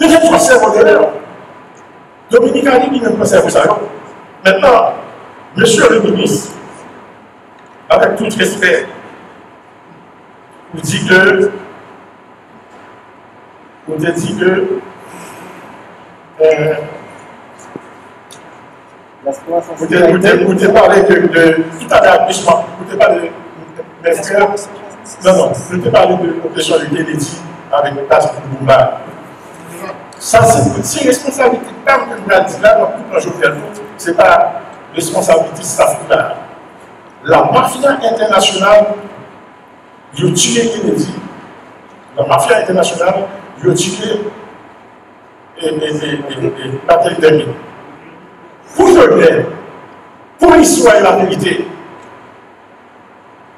Mais il conserve au dehors. Dominicain, il ne conserve ça. Maintenant, monsieur le ministre, avec tout respect, vous dit que vous avez dit que vous avez parlé de tout à l'heure, vous avez parlé de frères. Non, je te parle de l'oppression de Kennedy avec le cas de Boumba. Ça, c'est une responsabilité. Comme je vous l'ai dit là, dans tout le ce n'est pas responsabilité statutaire. La mafia internationale, il a tué Kennedy. La mafia internationale, il a tué Patel Demi. Pour le pour l'histoire et la vérité,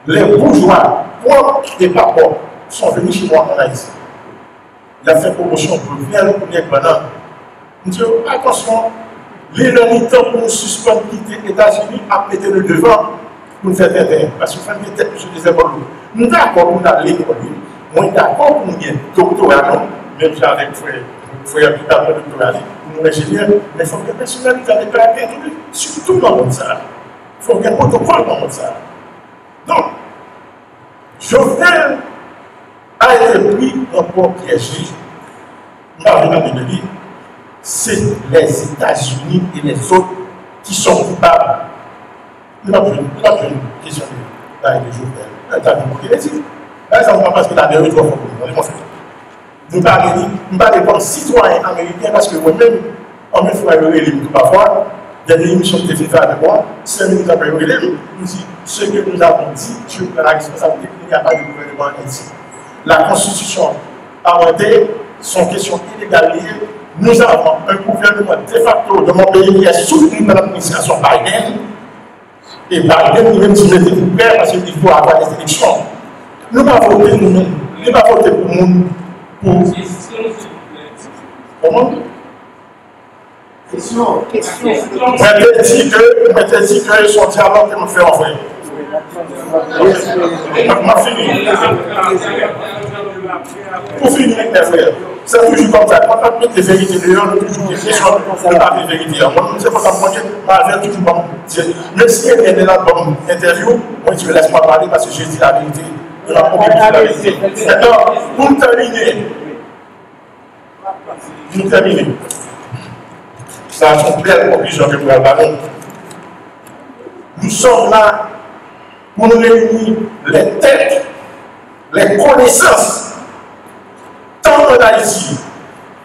les bourgeois, propres et pas propres, sont venus chez moi en Haïti. Il a fait promotion pour venir le premier pendant. Nous disons, attention, les temps pour nous suspendre quitter les États-Unis à mettre le devant pour nous faire tête. Parce que nous tête sur des écoles. Nous sommes d'accord pour nous aller à l'école. Nous sommes d'accord pour nous gagner doctorat, même si avec frère qui t'a fait doctorat, pour nous ingénieurs, mais il faut que les personnalités aient des surtout dans le monde ça. Il faut qu'il y ait un protocole dans le monde ça. Donc, Jovenel a été pris dans le piège. C'est les États-Unis et les autres qui sont coupables. Nous n'avons pas une question de Jovenel. Là, ça ne va pas parce qu'il a des retours. Nous ne parlons pas comme citoyens américains parce que moi-même, en même fois, je parfois, il y a des émissions qui étaient faites avec moi, c'est nous qui avons nous dit ce que nous avons dit, je prends la responsabilité qu'il n'y a pas de gouvernement ici. La Constitution a rendu son question illégale. Nous avons un gouvernement de facto de mon pays qui est soutenu par l'administration Biden. Et Biden lui-même dit qu'il était prêt parce qu'il faut avoir des élections. Nous n'avons pas voté nous-mêmes. Nous n'avons pas voté pour nous. Comment? Question. Je m'étais dit que son dialogue me fait envoyer. Pour finir, mes frères, c'est toujours comme ça. Quand on met des vérités dehors, on a toujours des questions de la vérité. Moi, je ne sais pas comment je vais toujours dire. Même si elle est là comme interview, moi, tu ne me laisses pas parler parce que j'ai dit la vérité. Je n'ai pas la vérité. Maintenant, pour terminer, ça a une belle conclusion que nous avons. Nous sommes là pour nous réunir les têtes, les connaissances, tant en Haïti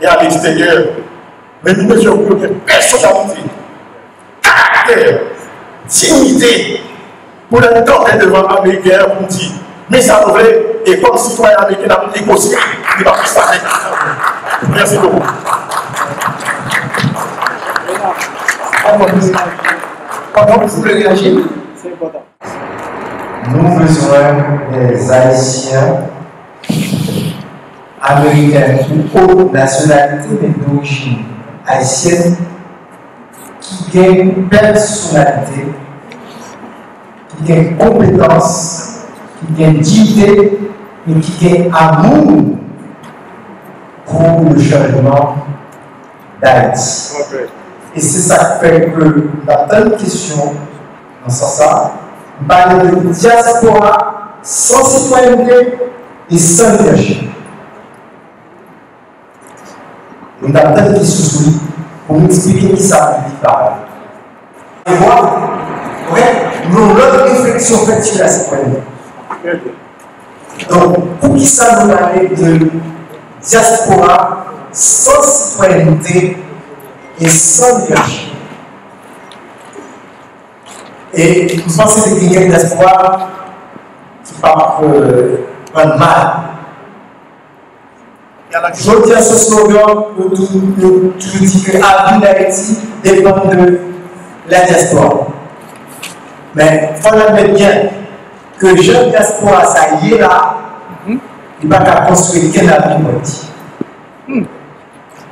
et à l'extérieur. Mais nous mettons pour que personnalité, caractère, dignité, pour les temps devant américains, pour dire, mais ça devrait, et comme citoyen américain, on a négocié, il va faire ça. Merci beaucoup. Pendant que vous voulez réagir, c'est important. Nous avons besoin des Haïtiens, Américains ou autres nationalités, mais d'origine haïtienne, qui ont une personnalité, qui ont une compétence, qui ont une dignité et qui ont amour pour le changement d'Haïti. Okay. Et c'est ça qui fait que nous avons tant de questions dans ce sens. Nous parlons de diaspora sans citoyenneté et sans leadership. Nous avons tant de questions sur lui pour nous expliquer qui ça veut dire. Et voir, nous avons une réflexion faite sur la citoyenneté. Donc, pour qui ça nous parle de diaspora sans citoyenneté et sans leadership? Et je pense que c'est une diaspora qui part mal. Je dis à ce slogan je dis que l'avenir d'Haïti dépend de la diaspora. Mais il faut admettre bien que le jeune diaspora, ça y est là, il ne va pas construire quel avenir.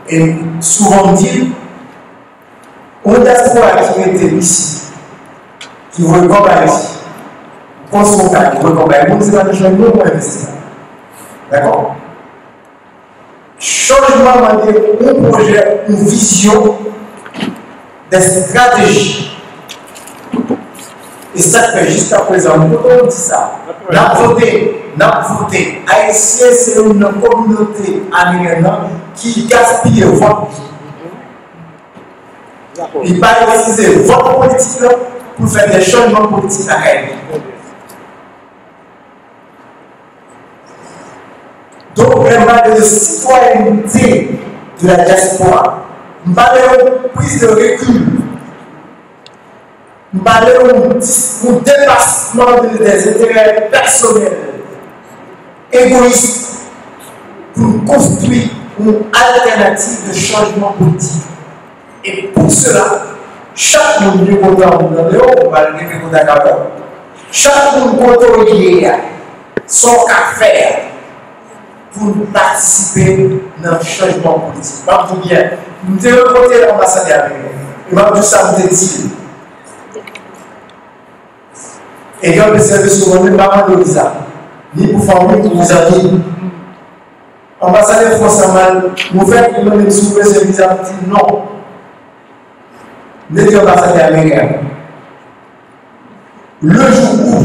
Et souvent on dit, une diaspora qui était ici, qui veut combattre ici, construire un cas, qui veut combattre, c'est pas des gens qui vont investir. D'accord? Changement, un projet, une vision, des stratégies. Et ça fait jusqu'à présent, on dit ça. N'a voté. Ayisyen, c'est une communauté américaine qui gaspille le vote. Il va utiliser le vote politique pour faire des changements politiques à Haïti. Donc, on parle de citoyenneté de la diaspora. On parle de prise de recul. On parle de dépassement des intérêts personnels, égoïstes, pour construire une alternative de changement politique. Et pour cela, chaque monde du content, on va le dire chaque monde content qui est son qu'à faire pour participer dans le changement politique. Pas pour bien. Nous devons rencontrer l'ambassadeur américain. Et même tout ça, vous dit. Et quand vous servez sur vous-même, pas mal de visa. Ni pour former, ni pour vous amis. Ambassadeur français, vous faites que nous soulever ce visa, vous dites non. N'était ambassadeur américain. Le jour où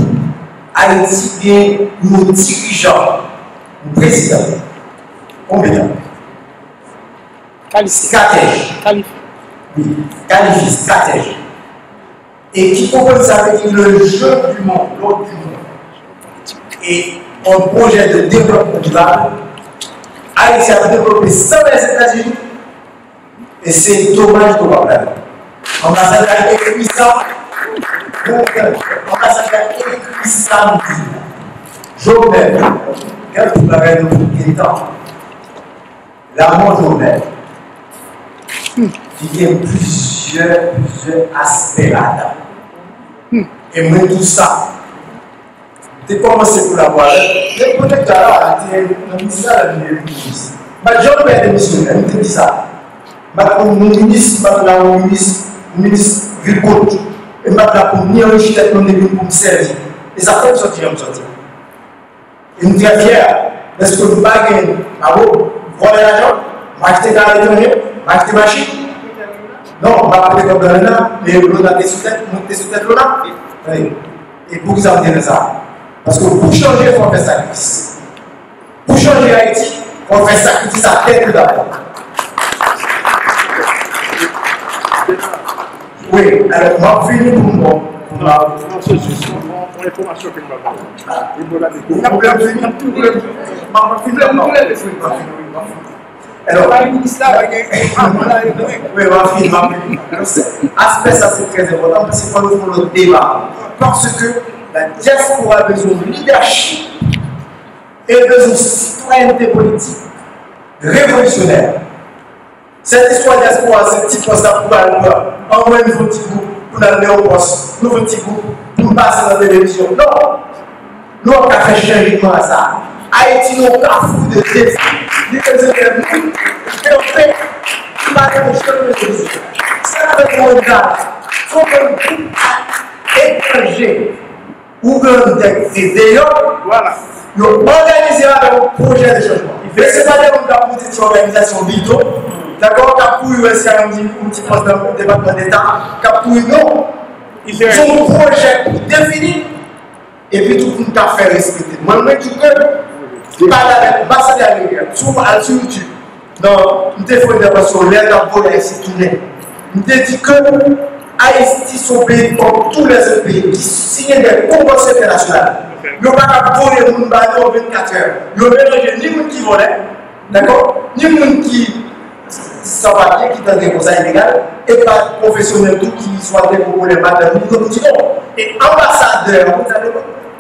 Haïti est nos dirigeants, le président, compétent, stratège, oui, qualifié, stratège, et qui propose avec le jeu du monde, l'autre du monde, et un projet de développement durable, Haïti a développé sans les États-Unis, et c'est dommage de voir là. Ambassadeur a écrit ça, ambassadeur a écrit ça, Journal, quand vous l'avez depuis temps, l'amour journal, il y a plusieurs aspects là-dedans. Et moi, tout ça, j'ai commencé pour la voir. Les protecteurs, le ministère de la Justice. Je vais être missionnaire, je te dis ça. Mon ministre, mon ministre Vilcote, et pour venir enrichir mon équipe pour me servir. Et ça fait sortir, Et nous sommes fiers, parce que nous pas gagner. Voler l'argent, m'acheter dans l'étranger, m'acheter machine. Non, on va appeler comme Renan, mais l'on a des sous-têtes, monter sous-tête là. Et pour qu'ils en ça. Parce que pour changer, il faut faire sacrifice. Pour changer Haïti, il faut faire sacrifice à tête d'abord. Oui, alors, on va finir pour moi. Non, c'est juste pour l'information que nous avons. Alors, aspect, ça c'est très important parce qu'il faut nous faire le débat. Parce que la diaspora a besoin de leadership et besoin de citoyenneté politique révolutionnaire. Cette histoire de diaspora, c'est un petit poste à pouvoir en moins nouveau petit groupe pour aller au poste, nouveau petit groupe pour passer dans la télévision. Non! Nous, on a fait changement à ça. Haïti, nous, on a fou de défis. Nous, on fait ça avec mon gars. Il faut que nous étrangers ou des idées, voilà. Nous organisons avec un projet de changement. Mais ce n'est pas des petites organisations bidon. D'accord, Capouille, c'est un petit poste dans le département d'État. Capouille, non. Ils ont un projet défini et puis tout le monde a fait respecter. Moi, je dis que parler avec l'ambassadeur américain, sur YouTube, dans une intervention, l'air d'un volet ici tourné. Je dis que Haïti sont pays comme tous les autres pays qui signent des conventions internationales Yo pas voler moun ba yo 24 heures. Yo mélanger ni moun qui volait, d'accord? Ni moun qui sans papier qui tente comme ça illégal et pas professionnel tout qui soit des problèmes madame nous dit non. Et ambassadeur, vous savez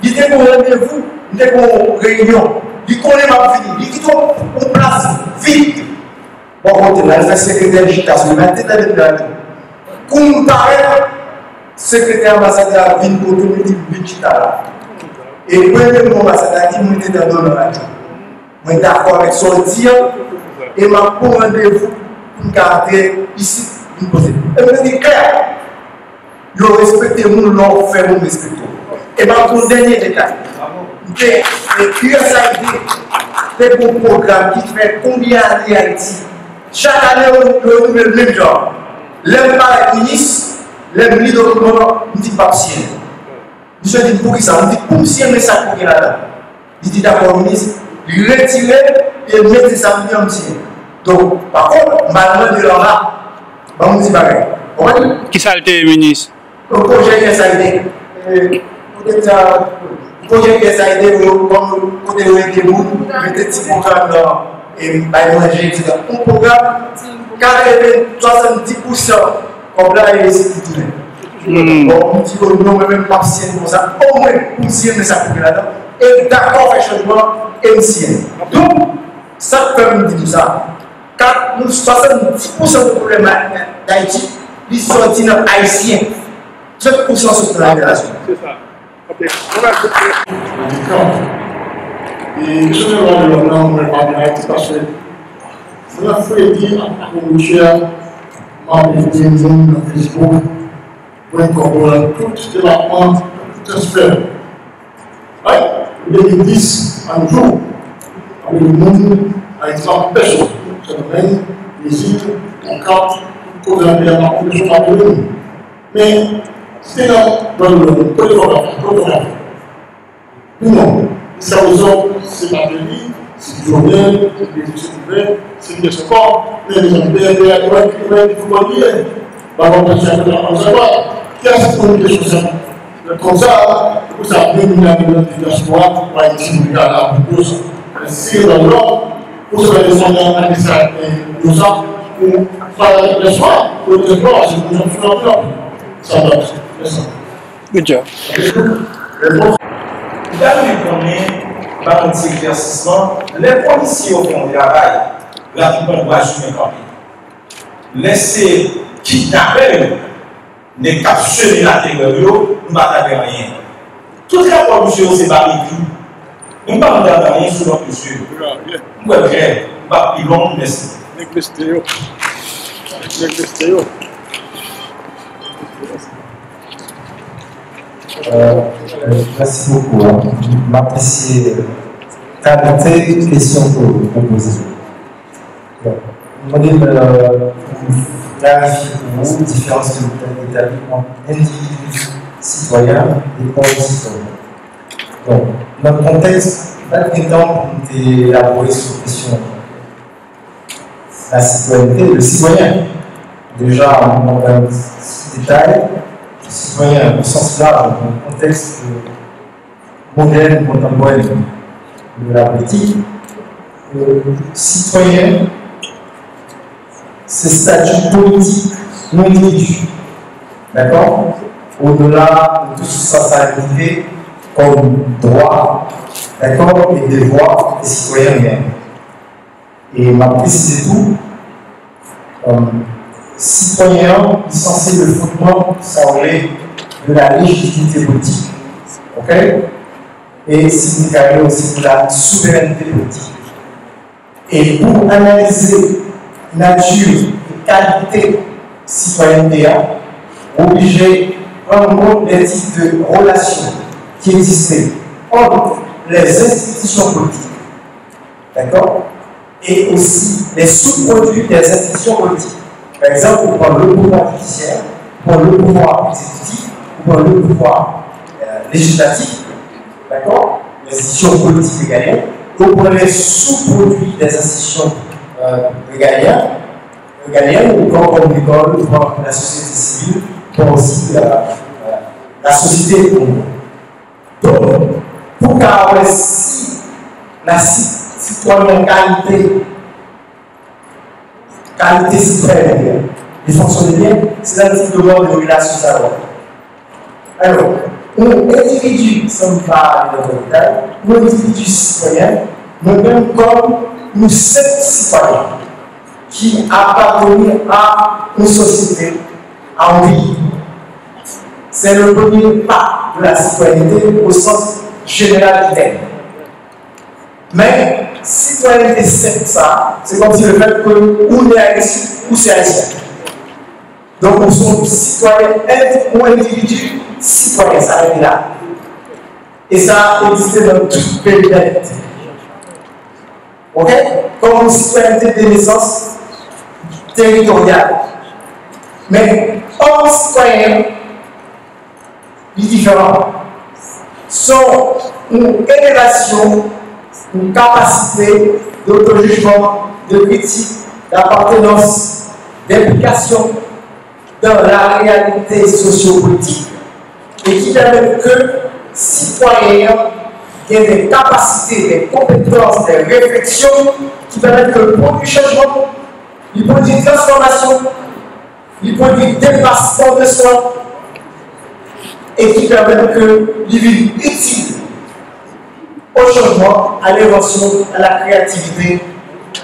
il était pour rendez-vous, il était pour réunion, il connaît ma vie, il dit on place vite. Bon, on va faire secrétaire d'éducation, il va être là. Comme paraît, secrétaire ambassadeur vient pour tout le monde. Et le premier ambassadeur dit que je suis dans la radio. Je suis d'accord avec son tir et je prends rendez-vous pour me garder ici. Et je me dis clair, je respecte les gens, je fais mon respect. Et pour le dernier détail, le USAID c'est un programme qui fait combien d'années à Haïti? Chaque année, on fait le même genre. L'aime pas le ministre, l'aime le document, on dit pas sien. Je dis pour qui ça? On dit pour sien, mais ça pour là-dedans. Il dit d'accord, ministre, il retire et mettre ça en sien. Donc, par contre, maintenant de là, on dit pareil. Qui ça a été ministre? Le projet USAID. Le projet USAID, comme côté où il y a des gens, mettez des petits programmes et manger, etc. Un programme, 70% comme là, il est citoyen. Bon, on dit que nous, même pas sien comme ça, au moins, pour sien, mais ça pour là-dedans. Et d'accord, fait changement, et sien. Donc, ça peut me dire ça. Car 70% des problèmes d'Haïti, ils sont dans Haïtiens. 30% sur la relation. C'est ça. Ok. Et je vais voir le nom de Haïti parce que on a fait dire à mon cher, m'a invité dans Facebook pour incorporer tout ce développement, tout aspect. Oui, 2010, un jour, avec le monde, à exemple, personne, ça domaine, les îles, on capte, on cause un bien, on peut pas de nous. Mais c'est là, dans le photographie. Non, ça aux autres, c'est la vie. C'est du journal, c'est des sports, les gens qui faut pas dire. Par contre, on savoir qui a cette question comme ça, vous avez une diaspora pour Haïti, la pause. Si dans le nord, vous avez des soldats à nous pour faire le soir, pour le sport, c'est pour nous faire ça va. Good job. Par un petit éclaircissement, les policiers au fond du travail, la plupart doivent jouer un laisser kidnapper, ne capturer la terreur, nous ne battons rien. Tout le rapport, monsieur, c'est barbecue. Nous ne battons rien sur notre monsieur. Nous sommes clairs, nous ne battons plus long, merci. Merci beaucoup. M'apprécier ta question que vous proposez. Je vais clarifier pour vous la différence d'établissement individu citoyen et hors citoyen. Donc, notre contexte, pas de temps pour élaborer sur la question la citoyenneté, le citoyen. Déjà, on va un détail. Citoyen au sens large, dans le contexte moderne, contemporain de la politique, citoyen, c'est statut politique non individu. D'accord? Au-delà de tout ce que ça arrive comme droit, d'accord, et devoir des citoyens eux-mêmes. Et m'a précisé tout. Citoyen est censé le fondement de la légitimité politique. Ok? Et significatif aussi de la souveraineté politique. Et pour analyser nature et qualité citoyenneté, obligé de prendre compte des types de relations qui existaient entre les institutions politiques. D'accord? Et aussi les sous-produits des institutions politiques. Par exemple, on prend le pouvoir judiciaire, on prend le pouvoir exécutif, on prend le pouvoir législatif, d'accord, les institutions politiques régaliennes, on prend les sous-produits des institutions régaliennes, ou comme l'école, on prend la société civile, on prend aussi la société. Donc, pour qu'après si la citoyenne qualité citoyenne, il fonctionne bien, c'est un type de mode de relation sociale. Alors, un individu, sans parler de l'hôpital, un individu citoyen, nous-mêmes comme nous sommes citoyens qui appartiennent à une société, à un pays. C'est le premier pas de la citoyenneté au sens général du terme. Mais citoyenneté, c'est ça, c'est comme si le fait que on est haïtien ou c'est haïtien. Donc nous sommes citoyens ou individus citoyens, ça arrive là. Et ça existe dans tout pays d'Haïti. Ok? Comme une citoyenneté de naissance territoriale. Mais hors citoyen, les différents sont une élévation, une capacité d'auto-jugement, de critique, d'appartenance, d'implication dans la réalité socio-politique et qui permet que citoyens aient des capacités, des compétences, des réflexions qui permettent que le produit changement, le produit transformation, le produit dépassement de soi et qui permettent que les vies utiles au changement, à l'invention, à la créativité,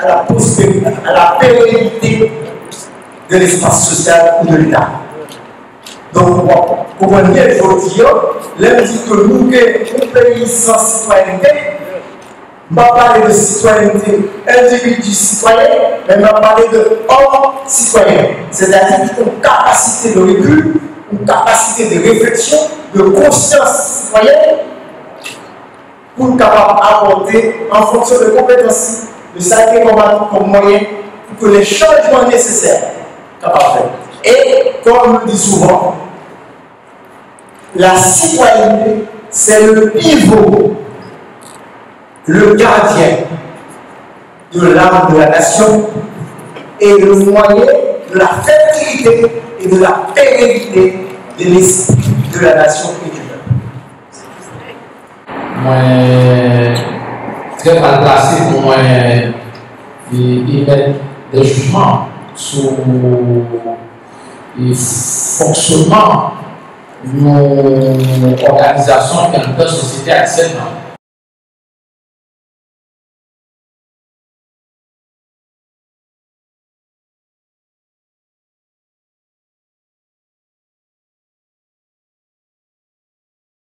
à la prospérité, à la pérennité de l'espace social ou de l'État. Donc, pour moi, il faut dire, lundi que nous, un pays sans citoyenneté, je ne vais pas parler de citoyenneté individu citoyen, mais je vais parler de homme citoyen. C'est-à-dire une capacité de recul, une capacité de réflexion, de conscience citoyenne, pour capable apporter en fonction de compétences de ça comme moyen pour que les changements nécessaires et comme on le dit souvent, la citoyenneté, c'est le pivot, le gardien de l'âme de la nation et le moyen de la fertilité et de la pérennité de l'esprit de la nation et du peuple. Moi, très mal placé pour moi, y mettre des jugements sur le fonctionnement de nos organisations et de notre société actuellement.